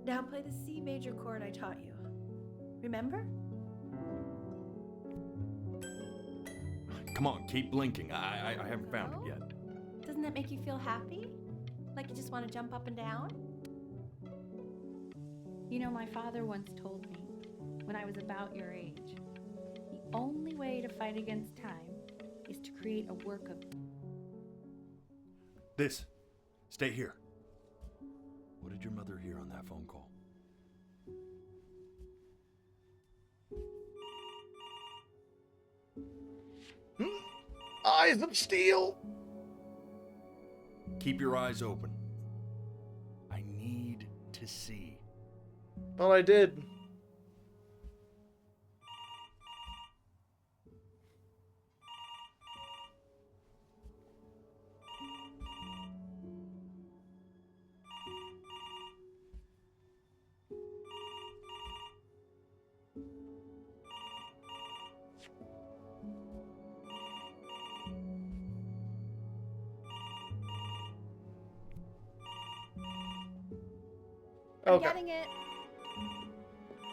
Now play the C major chord I taught you. Remember? Come on, keep blinking. I haven't found it yet. Doesn't that make you feel happy? Like you just want to jump up and down? You know, my father once told me, when I was about your age, the only way to fight against time is to create a work of... This. Stay here. What did your mother hear on that phone call? Eyes of steel. Keep your eyes open. I need to see. Thought I did. I'm Okay. getting it.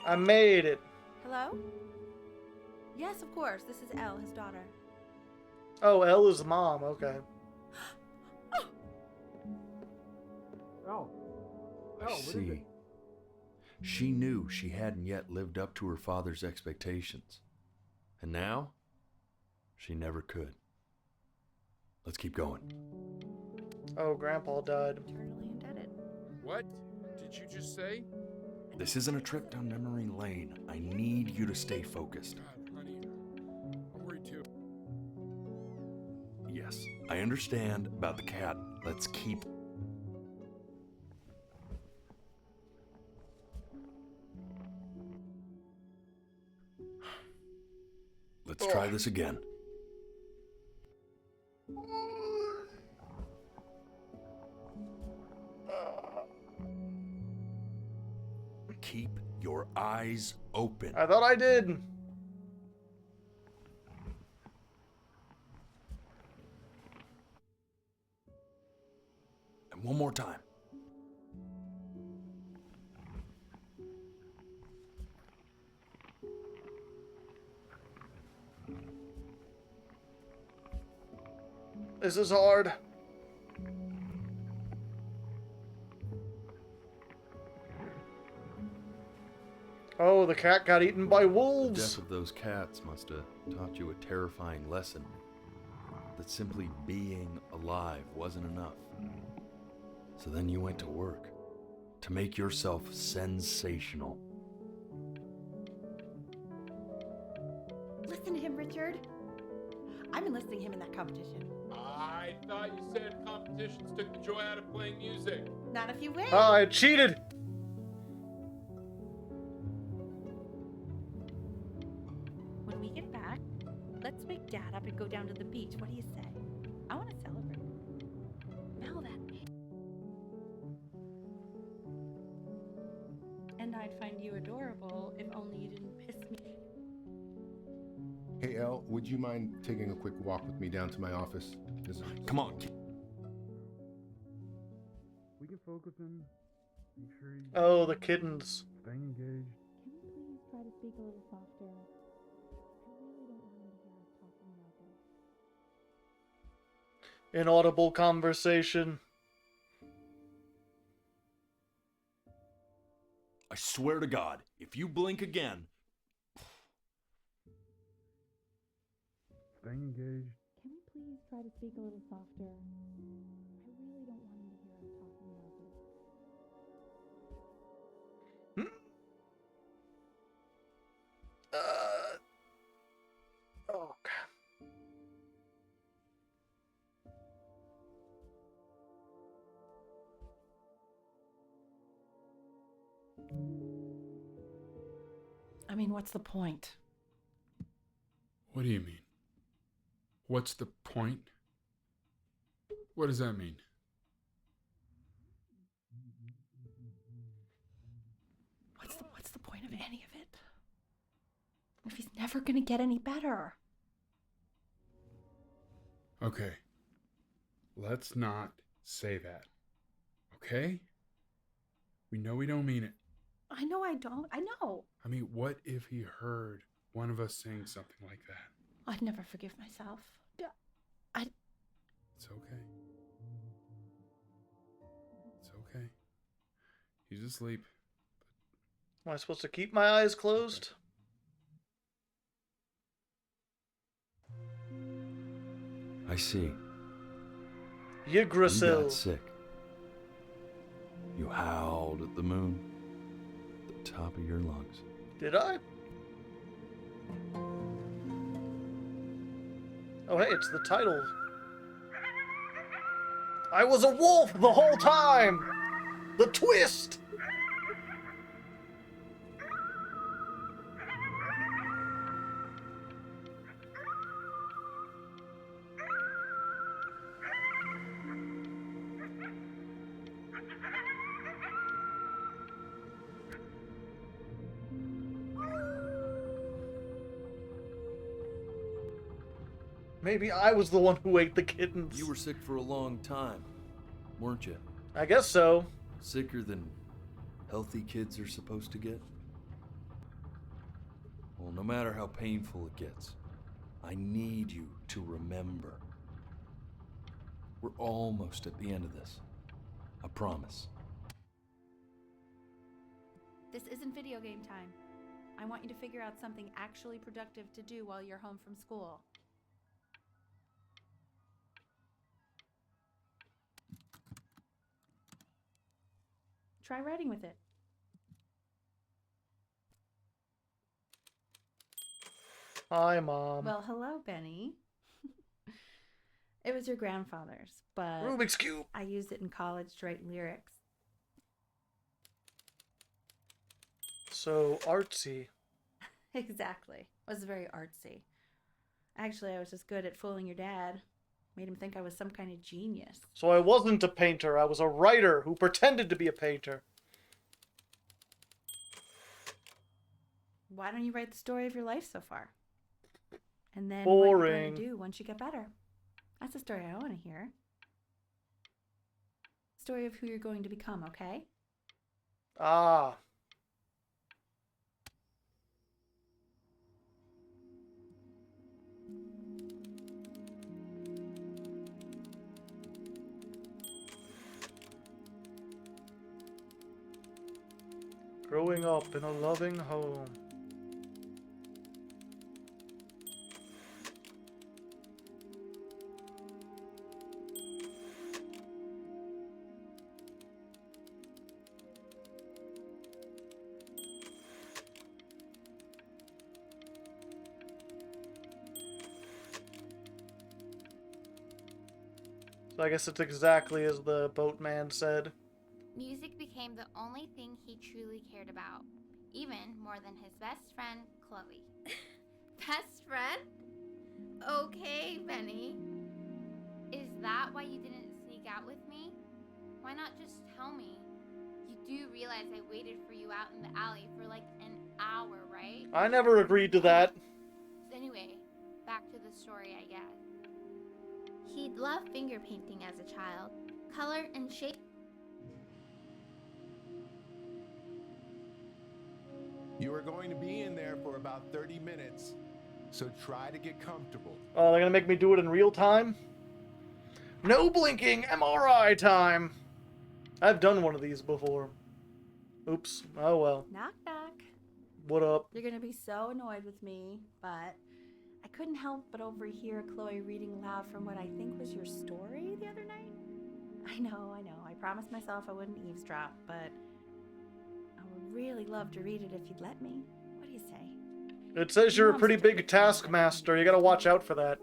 I made it. Hello? Yes, of course. This is Elle, his daughter. Oh, Elle is mom. Okay. I see. She knew she hadn't yet lived up to her father's expectations. And now, she never could. Let's keep going. Oh, Grandpa died. Eternally indebted. What did you just say? This isn't a trip down memory lane. I need you to stay focused. God, honey, I'm worried too. Yes, I understand about the cat. Let's keep... Let's try this again. Keep your eyes open. I thought I did. And one more time. This is hard. Oh, the cat got eaten by The wolves. death of those cats must have taught you a terrifying lesson. That simply being alive wasn't enough. So then you went to work to make yourself sensational. Listen to him, Richard. I'm enlisting him in that competition. I thought you said competitions took the joy out of playing music. Not if you win. Ah, I cheated. When we get back, let's wake Dad up and go down to the beach. What do you say? I want to celebrate. Smell that. And I'd find you adorable if only you didn't piss me. Hey, Elle, would you mind taking a quick walk with me down to my office? Come on. We can focus in. Make sure you Oh, the kittens. staying engaged. Can you please try to speak a little softer? I really don't want him to hear us talking about this. Inaudible conversation. I swear to God, if you blink again... Staying engaged. Can we please try to speak a little softer? I really don't want him to hear us talking about this. Oh, God. I mean, what's the point? What do you mean? What's the point? What does that mean? What's the point of any of it? If he's never gonna get any better. Okay. Let's not say that. Okay? We know we don't mean it. I know I don't. I know. I mean, what if he heard one of us saying something like that? I'd never forgive myself. It's okay. It's okay. He's asleep. Am I supposed to keep my eyes closed? I see. Yggdrasil. You got sick. You howled at the moon, at the top of your lungs. Did I? Oh, hey, it's the title. I was a wolf the whole time! The twist! Maybe I was the one who ate the kittens. You were sick for a long time, weren't you? I guess so. Sicker than healthy kids are supposed to get? Well, no matter how painful it gets, I need you to remember. We're almost at the end of this. I promise. This isn't video game time. I want you to figure out something actually productive to do while you're home from school. Try writing with it. Hi, Mom. Well, hello, Benny. It was your grandfather's, but Rubik's Cube. I used it in college to write lyrics. So artsy. Exactly. It was very artsy. Actually, I was just good at fooling your dad. Made him think I was some kind of genius. So I wasn't a painter. I was a writer who pretended to be a painter. Why don't you write the story of your life so far? And then what you're Boring. going to do once you get better. That's the story I want to hear. Story of who you're going to become, okay? Ah. Growing up in a loving home. So I guess it's exactly as the boatman said. Music became the only thing he truly cared about, even more than his best friend, Chloe. Best friend? Okay, Benny. Is that why you didn't sneak out with me? Why not just tell me? You do realize I waited for you out in the alley for like an hour, right? I never agreed to that. Anyway, back to the story, I guess. He'd loved finger painting as a child. Color and shape. You are going to be in there for about 30 minutes, so try to get comfortable. Oh, they're gonna make me do it in real time? No blinking, MRI time! I've done one of these before. Oops, oh well. Knock, knock. What up? You're going to be so annoyed with me, but I couldn't help but overhear Chloe reading aloud from what I think was your story the other night. I know. I promised myself I wouldn't eavesdrop, but I would really love to read it if you'd let me. What do you say? It says you're a pretty big taskmaster. You gotta watch out for that.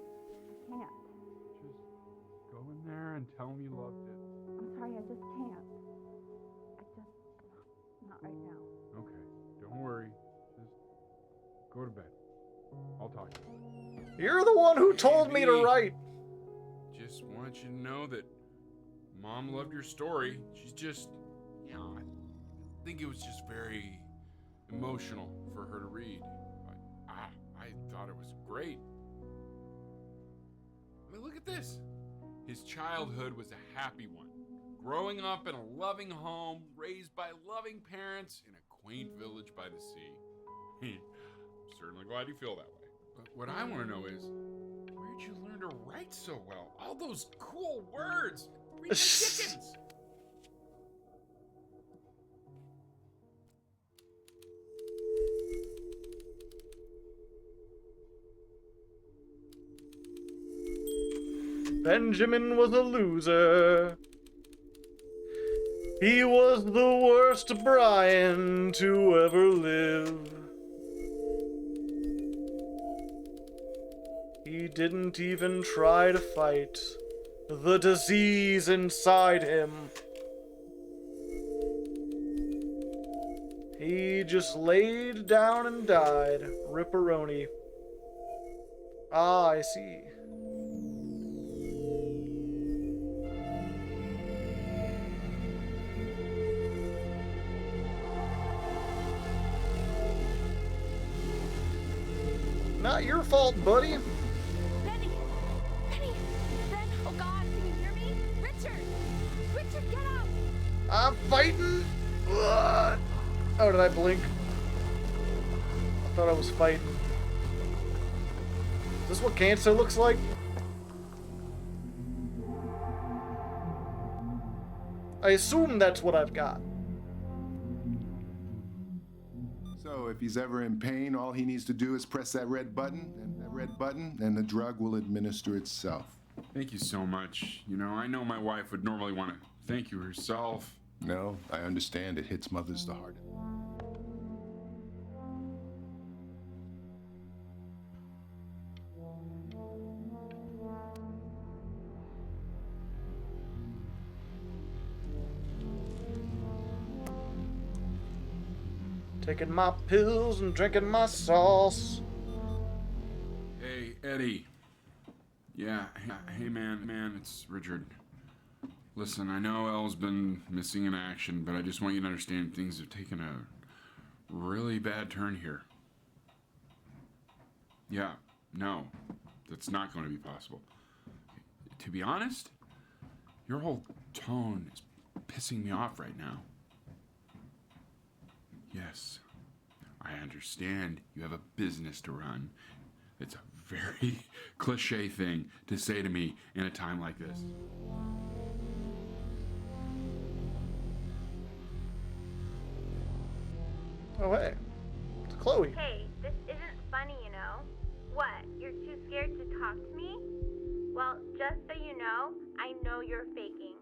Can't. Just go in there and tell him you loved it. I'm sorry, I just can't. Not right now. Okay, don't worry. Just go to bed. I'll talk to you. You're the one who told me to write. Just want you to know that Mom loved your story. She's just, I think it was just very emotional for her to read. I thought it was great. I mean, look at this. His childhood was a happy one. Growing up in a loving home, raised by loving parents in a quaint village by the sea. Certainly glad you feel that way. But what I want to know is, where'd you learn to write so well? All those cool words! Read the Dickens! Benjamin was a loser. He was the worst Brian to ever live. He didn't even try to fight the disease inside him. He just laid down and died. Ripperoni. Ah, I see. Not your fault, buddy. Benny! Benny! Ben! Oh God, can you hear me? Richard! Richard, get out! I'm fighting! Ugh. Oh, did I blink? I thought I was fighting. Is this what cancer looks like? I assume that's what I've got. So if he's ever in pain, all he needs to do is press that red button, and the drug will administer itself. Thank you so much. You know, I know my wife would normally want to thank you herself. No, I understand. It hits mothers the hardest. Taking my pills and drinking my sauce. Hey, Eddie. Yeah, hey man, it's Richard. Listen, I know Elle's been missing in action, but I just want you to understand things have taken a really bad turn here. Yeah, no, that's not going to be possible. To be honest, your whole tone is pissing me off right now. Yes, I understand you have a business to run. It's a very cliche thing to say to me in a time like this. Oh, hey. It's Chloe. Hey, this isn't funny, you know? What, you're too scared to talk to me? Well, just so you know, I know you're faking.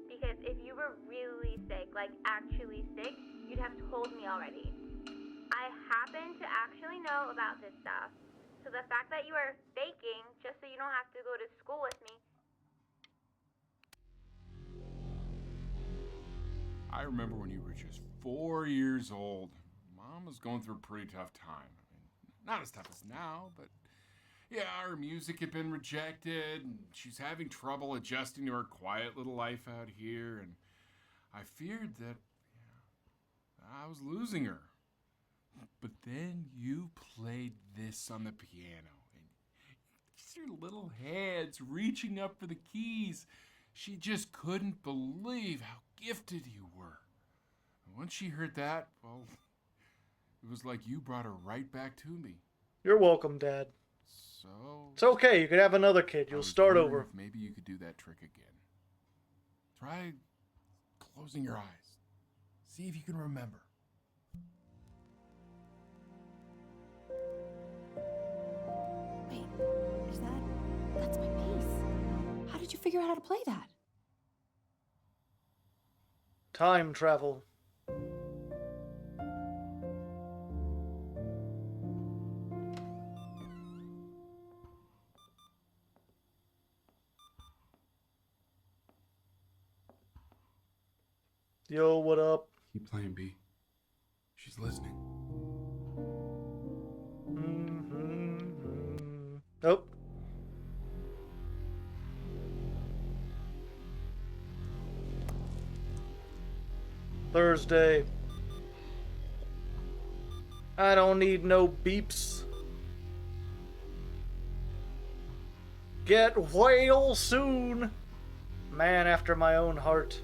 Because if you were really sick, like actually sick, you'd have told me already. I happen to actually know about this stuff. So the fact that you are faking just so you don't have to go to school with me. I remember when you were just 4 years old. Mom was going through a pretty tough time. I mean, not as tough as now, but yeah, her music had been rejected, and she's having trouble adjusting to her quiet little life out here, and I feared that I was losing her. But then you played this on the piano, and just your little hands reaching up for the keys. She just couldn't believe how gifted you were. And once she heard that, well, it was like you brought her right back to me. You're welcome, Dad. So it's okay. You could have another kid. You'll start over. If maybe you could do that trick again. Try closing your eyes. See if you can remember. Wait, that's my bass. How did you figure out how to play that? Time travel. Yo, what up? Keep playing, B. She's listening. Nope. Thursday. I don't need no beeps. Get well soon. Man after my own heart.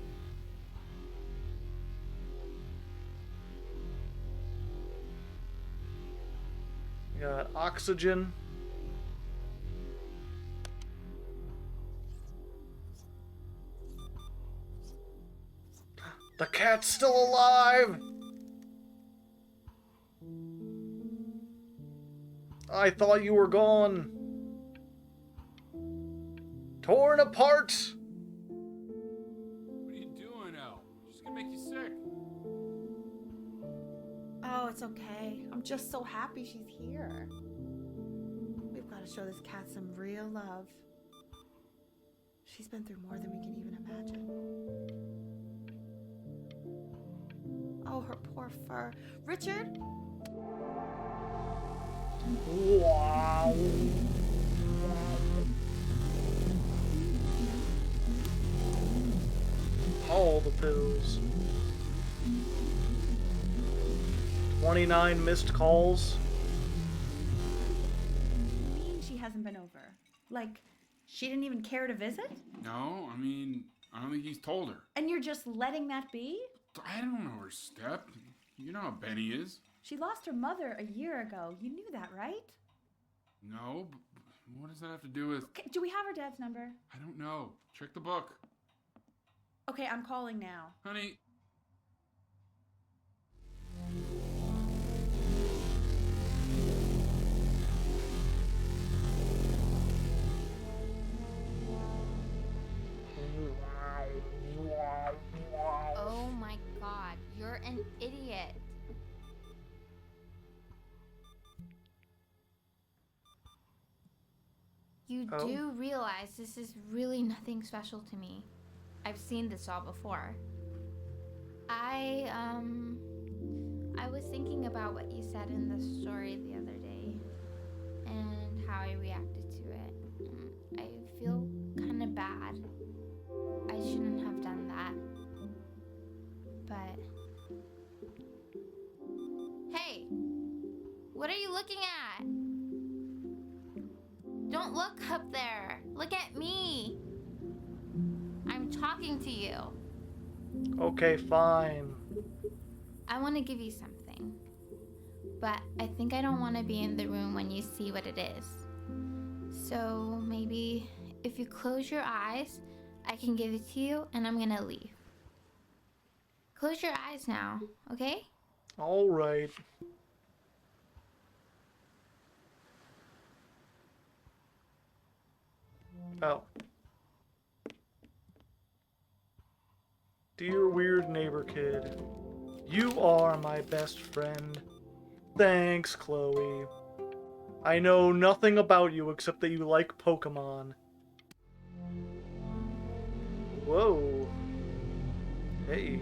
Got oxygen. The cat's still alive! I thought you were gone. Torn apart! What are you doing, Elle? She's gonna make you sick. Oh, it's okay. I'm just so happy she's here. We've got to show this cat some real love. She's been through more than we can even imagine. Oh, her poor fur. Richard? Wow. All the pills. 29 missed calls. What do you mean she hasn't been over? Like, she didn't even care to visit? No, I mean, I don't think he's told her. And you're just letting that be? I don't know her step. You know how Benny is. She lost her mother a year ago. You knew that, right? No, but what does that have to do with... Okay, do we have her dad's number? I don't know. Check the book. Okay, I'm calling now. Honey. Oh my god, you're an idiot. You do realize this is really nothing special to me. I've seen this all before. I was thinking about what you said in the story the other day and how I reacted to it. I feel kind of bad. I shouldn't have done that. But... Hey! What are you looking at? Don't look up there. Look at me. I'm talking to you. Okay, fine. I want to give you something. But I think I don't want to be in the room when you see what it is. So maybe if you close your eyes, I can give it to you and I'm gonna leave. Close your eyes now, okay? All right. Oh. Dear weird neighbor kid, you are my best friend. Thanks, Chloe. I know nothing about you except that you like Pokemon. Whoa. Hey.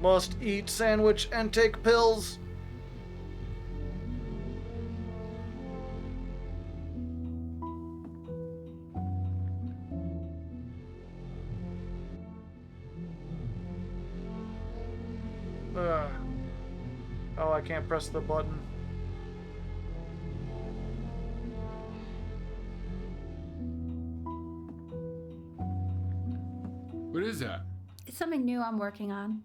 Must eat sandwich and take pills. Oh, I can't press the button. What is that? It's something new I'm working on.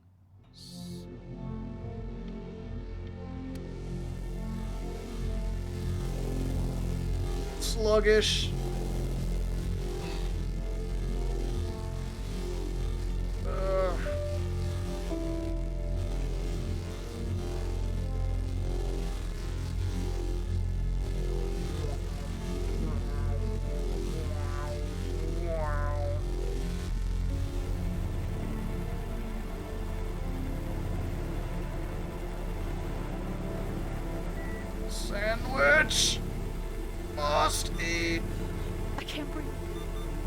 Sluggish. Sandwich! Must eat! I can't breathe.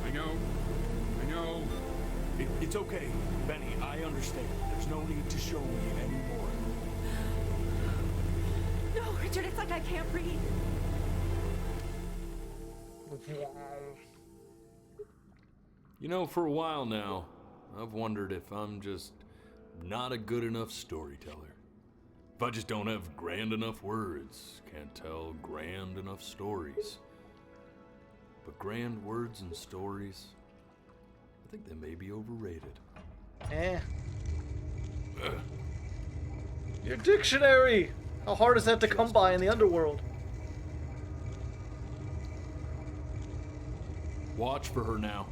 I know. It's okay, Benny. I understand. There's no need to show me anymore. No, Richard, it's like I can't breathe. You know, for a while now, I've wondered if I'm just not a good enough storyteller. If I just don't have grand enough words, can't tell grand enough stories. But grand words and stories, I think they may be overrated. Eh. Your dictionary! How hard is that to come by in the underworld? Watch for her now.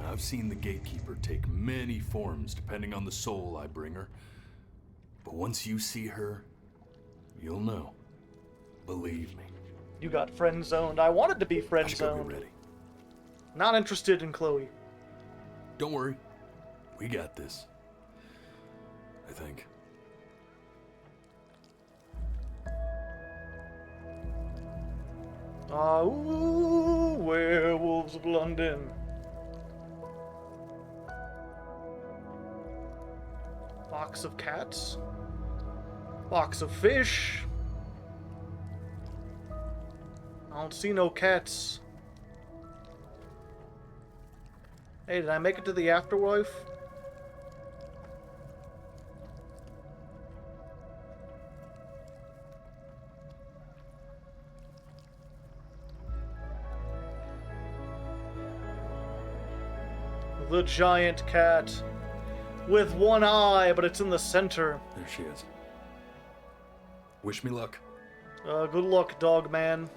I've seen the gatekeeper take many forms depending on the soul I bring her. But once you see her, you'll know. Believe me. You got friend-zoned. I wanted to be friend-zoned. Ready. Not interested in Chloe. Don't worry. We got this. I think. Ah, ooh, werewolves of London. Box of cats. Box of fish. I don't see no cats. Hey, did I make it to the afterlife? The giant cat. With one eye, but it's in the center. There she is. Wish me luck. Good luck, dog man.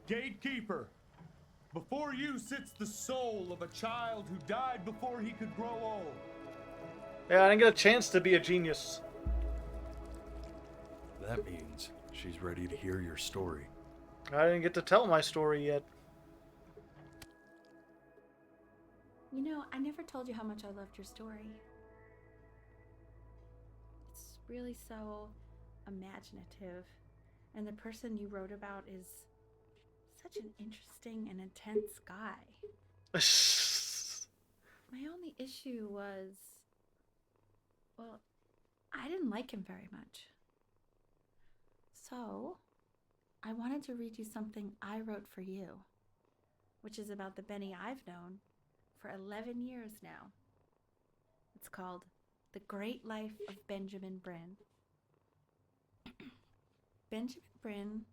Gatekeeper, before you sits the soul of a child who died before he could grow old. Yeah, I didn't get a chance to be a genius. That means she's ready to hear your story. I didn't get to tell my story yet. You know, I never told you how much I loved your story. It's really so imaginative, and the person you wrote about is such an interesting and intense guy. My only issue was, well, I didn't like him very much. So, I wanted to read you something I wrote for you, which is about the Benny I've known for 11 years now. It's called The Great Life of Benjamin Bryn. Benjamin Bryn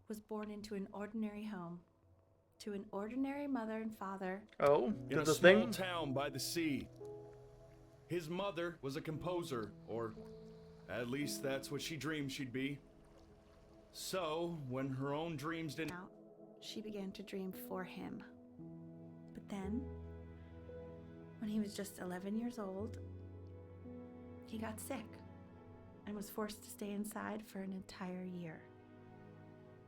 was born into an ordinary home, to an ordinary mother and father. Oh, in a small town by the sea. His mother was a composer, or at least that's what she dreamed she'd be. So, when her own dreams didn't out, she began to dream for him. But then, when he was just 11 years old, he got sick and was forced to stay inside for an entire year.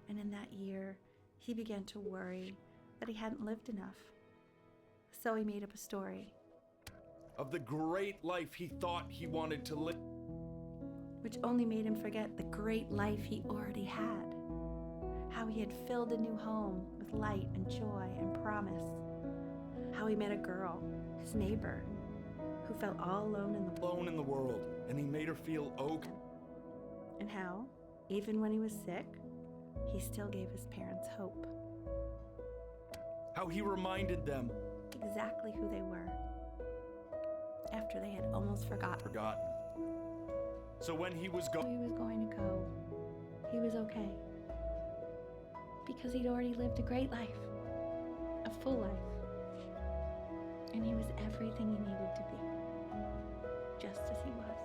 And in that year, he began to worry that he hadn't lived enough. So he made up a story of the great life he thought he wanted to live, which only made him forget the great life he already had. How he had filled a new home with light and joy and promise. How he met a girl, his neighbor, who felt all alone in the world, and he made her feel okay. And how, even when he was sick, he still gave his parents hope. How he reminded them exactly who they were, after they had almost forgotten. So when he was going to go, he was okay. Because he'd already lived a great life, a full life. And he was everything he needed to be, just as he was.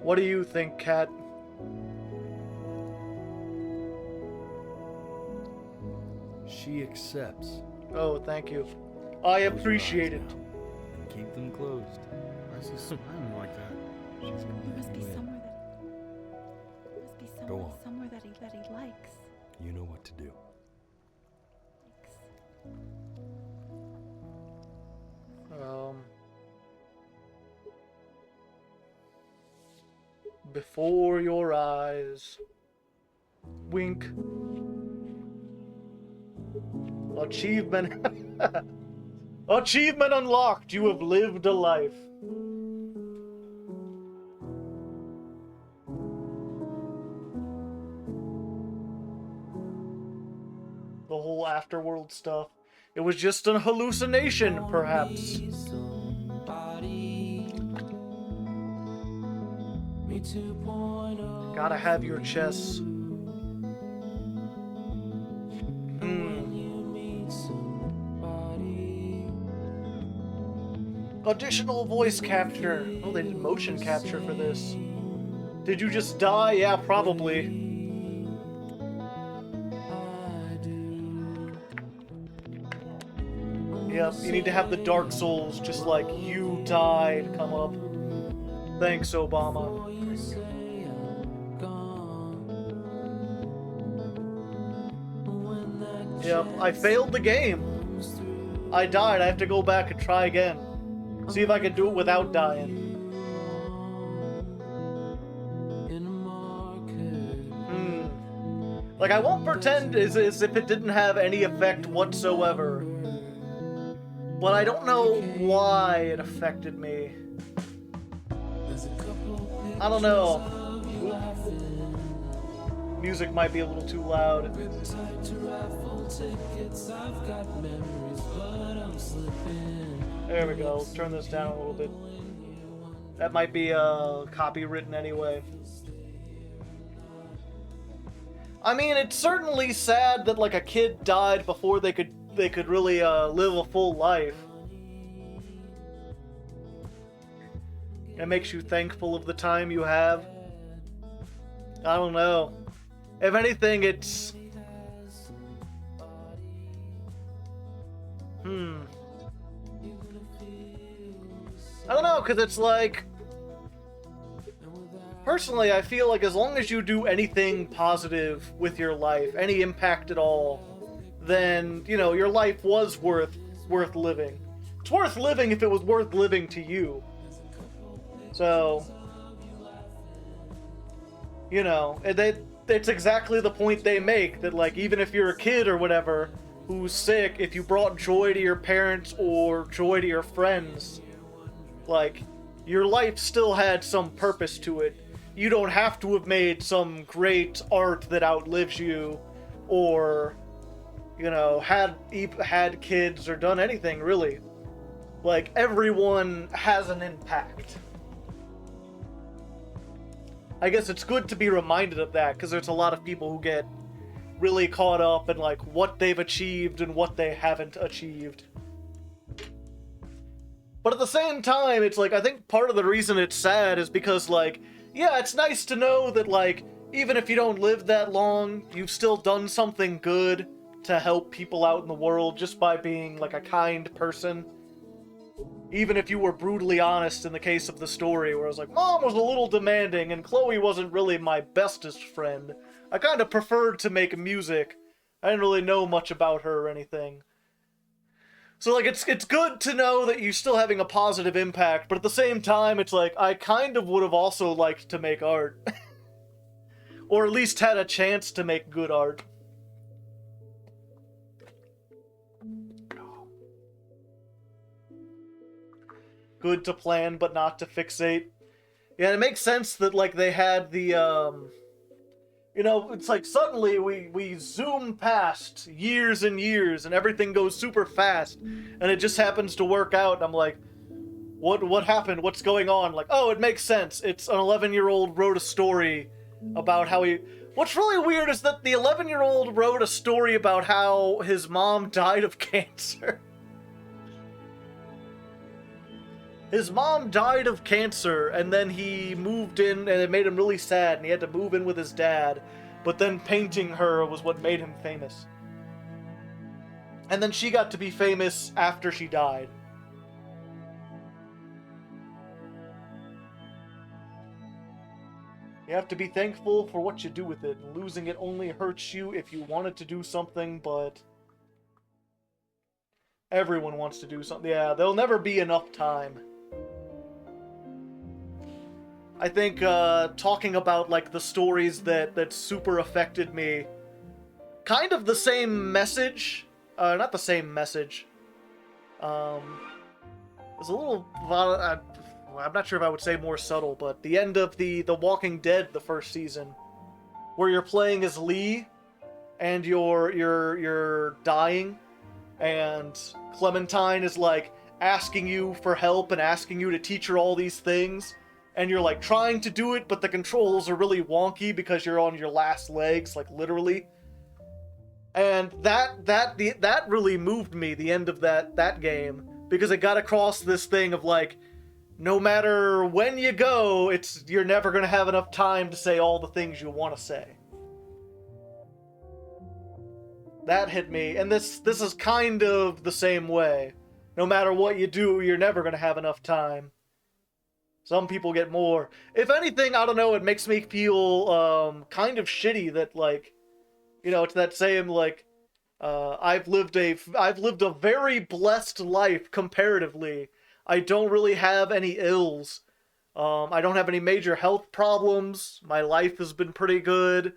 What do you think, Kat? She accepts. Oh, thank you. I appreciate it. And keep them closed. Why is he smiling like that? She's gonna There let must be you in. somewhere Go on. that he likes. You know what to do. Before your eyes. Wink. Achievement. Achievement unlocked. You have lived a life. The whole afterworld stuff. It was just a hallucination, perhaps. Gotta have your chess. Additional voice capture. Oh, they did motion capture for this. Did you just die? Yeah, probably. Yep, you need to have the Dark Souls just like you died come up. Thanks, Obama. Yep, I failed the game. I died. I have to go back and try again. See if I can do it without dying. Like, I won't pretend as if it didn't have any effect whatsoever. But I don't know why it affected me. I don't know. Music might be a little too loud. There we go. Let's turn this down a little bit. That might be copywritten anyway. I mean, it's certainly sad that like a kid died before they could really live a full life. It makes you thankful of the time you have. I don't know. If anything, it's... I don't know, because it's like... Personally, I feel like as long as you do anything positive with your life, any impact at all, then, you know, your life was worth living. It's worth living if it was worth living to you. So, you know, it's exactly the point they make, that, like, even if you're a kid or whatever who's sick, if you brought joy to your parents or joy to your friends, like, your life still had some purpose to it. You don't have to have made some great art that outlives you, or, you know, had kids or done anything, really. Like, everyone has an impact. I guess it's good to be reminded of that, because there's a lot of people who get really caught up in, like, what they've achieved and what they haven't achieved. But at the same time, it's like, I think part of the reason it's sad is because, like, yeah, it's nice to know that, like, even if you don't live that long, you've still done something good to help people out in the world just by being, like, a kind person. Even if you were brutally honest in the case of the story, where I was like, Mom was a little demanding, and Chloe wasn't really my bestest friend. I kind of preferred to make music. I didn't really know much about her or anything. So, like, it's good to know that you're still having a positive impact, but at the same time, it's like, I kind of would have also liked to make art. Or at least had a chance to make good art. Good to plan, but not to fixate. Yeah, it makes sense that, like, they had the, you know, it's like suddenly we zoom past years and years and everything goes super fast and it just happens to work out and I'm like, what happened? What's going on? Like, oh, it makes sense. It's an 11-year-old wrote a story about how he... What's really weird is that the 11-year-old wrote a story about how his mom died of cancer. His mom died of cancer, and then he moved in, and it made him really sad, and he had to move in with his dad, but then painting her was what made him famous. And then she got to be famous after she died. You have to be thankful for what you do with it. Losing it only hurts you if you wanted to do something, but... everyone wants to do something. Yeah, there'll never be enough time. I think talking about, like, the stories that super affected me, kind of the same message, not the same message, it's a little, I'm not sure if I would say more subtle, but the end of the Walking Dead, the first season, where you're playing as Lee, and you're dying, and Clementine is, like, asking you for help and asking you to teach her all these things, and you're, like, trying to do it, but the controls are really wonky because you're on your last legs, like, literally. And that really moved me, the end of that game, because it got across this thing of like, no matter when you go, you're never gonna have enough time to say all the things you want to say. That hit me, and this is kind of the same way. No matter what you do, you're never gonna have enough time. Some people get more. If anything, I don't know, it makes me feel kind of shitty that, like, you know, it's that same, like, I've lived a very blessed life comparatively. I don't really have any ills. I don't have any major health problems. My life has been pretty good.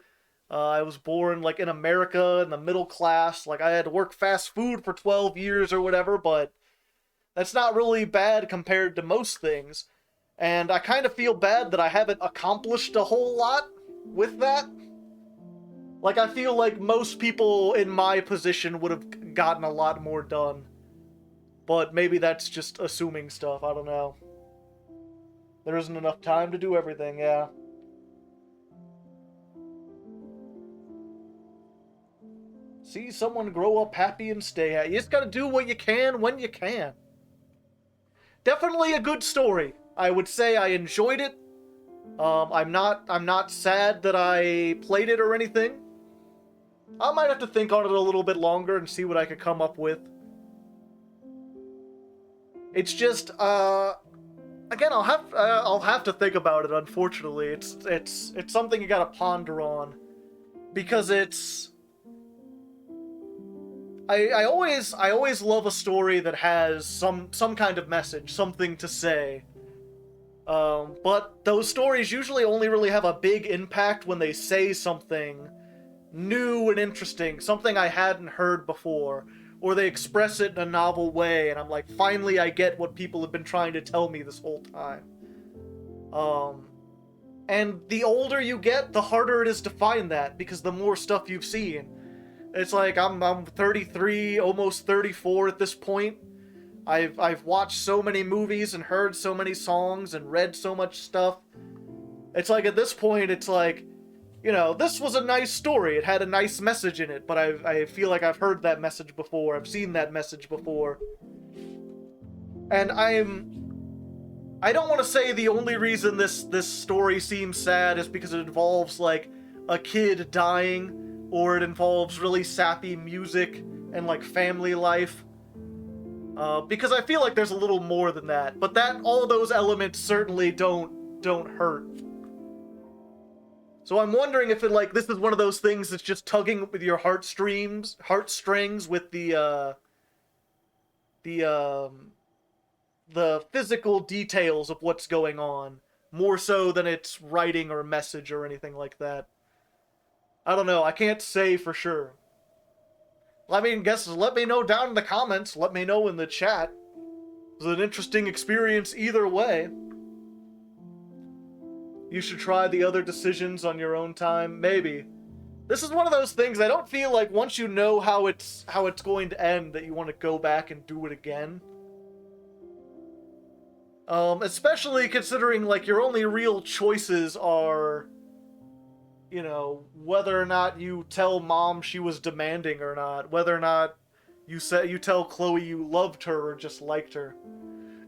I was born, like, in America, in the middle class. Like, I had to work fast food for 12 years or whatever, but that's not really bad compared to most things. And I kind of feel bad that I haven't accomplished a whole lot with that. Like, I feel like most people in my position would have gotten a lot more done. But maybe that's just assuming stuff, I don't know. There isn't enough time to do everything, yeah. See someone grow up happy and stay happy. You just gotta do what you can when you can. Definitely a good story. I would say I enjoyed it. I'm not sad that I played it or anything. I might have to think on it a little bit longer and see what I could come up with. It's just, again, I'll have to think about it. Unfortunately, it's something you gotta ponder on, because it's. I always love a story that has some kind of message, something to say. But those stories usually only really have a big impact when they say something new and interesting, something I hadn't heard before, or they express it in a novel way, and I'm like, finally I get what people have been trying to tell me this whole time. And the older you get, the harder it is to find that, because the more stuff you've seen. It's like, I'm 33, almost 34 at this point. I've watched so many movies and heard so many songs and read so much stuff. It's like, at this point, it's like, you know, this was a nice story. It had a nice message in it, but I feel like I've heard that message before. I've seen that message before. And I don't want to say the only reason this story seems sad is because it involves, like, a kid dying, or it involves really sappy music and, like, family life. Because I feel like there's a little more than that. But all those elements certainly don't hurt. So I'm wondering if this is one of those things that's just tugging with your heartstrings with the physical details of what's going on, more so than it's writing or message or anything like that. I don't know, I can't say for sure. I mean, let me know down in the comments, let me know in the chat. It was an interesting experience either way. You should try the other decisions on your own time, maybe. This is one of those things, I don't feel like once you know how it's going to end that you want to go back and do it again. Especially considering, like, your only real choices are, you know, whether or not you tell Mom she was demanding or not, whether or not you tell Chloe you loved her or just liked her.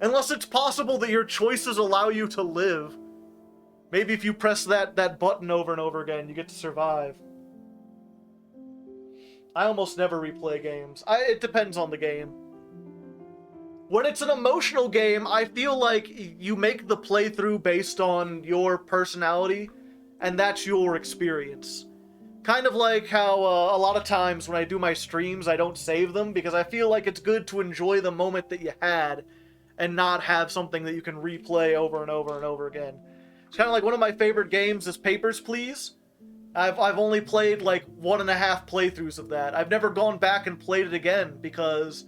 Unless it's possible that your choices allow you to live. Maybe if you press that button over and over again, you get to survive. I almost never replay games. It depends on the game. When it's an emotional game, I feel like you make the playthrough based on your personality, and that's your experience. Kind of like how a lot of times when I do my streams, I don't save them, because I feel like it's good to enjoy the moment that you had, and not have something that you can replay over and over and over again. It's kind of like one of my favorite games is Papers, Please. I've only played like 1.5 playthroughs of that. I've never gone back and played it again because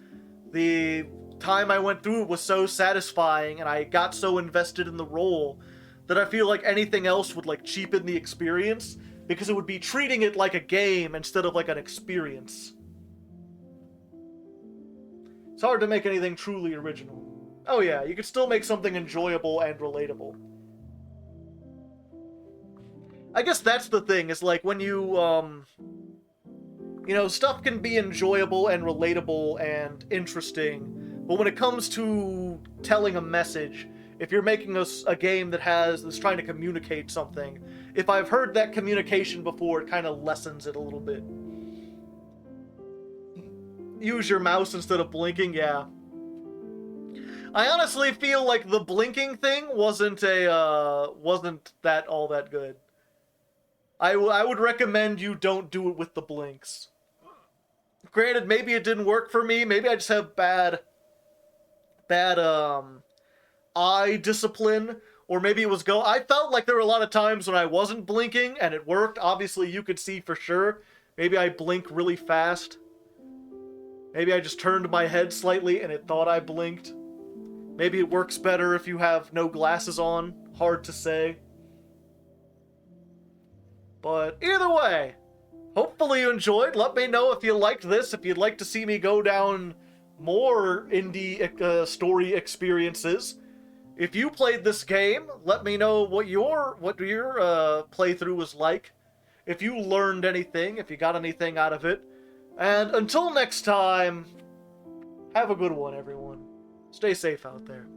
the time I went through it was so satisfying and I got so invested in the role that I feel like anything else would like cheapen the experience because it would be treating it like a game instead of like an experience. It's hard to make anything truly original. Oh yeah, you could still make something enjoyable and relatable. I guess that's the thing, is like when you know, stuff can be enjoyable and relatable and interesting, But when it comes to telling a message, if you're making a game that's trying to communicate something, if I've heard that communication before, it kind of lessens it a little bit. Use your mouse instead of blinking, yeah. I honestly feel like the blinking thing wasn't that all that good. I would recommend you don't do it with the blinks. Granted, maybe it didn't work for me. Maybe I just have bad eye discipline, or maybe it was I felt like there were a lot of times when I wasn't blinking and it worked. Obviously, you could see for sure. Maybe I blink really fast. Maybe I just turned my head slightly and it thought I blinked. Maybe it works better if you have no glasses on. Hard to say. But either way, hopefully you enjoyed. Let me know if you liked this, if you'd like to see me go down more indie story experiences. If you played this game, let me know what your playthrough was like. If you learned anything, if you got anything out of it. And until next time, have a good one, everyone. Stay safe out there.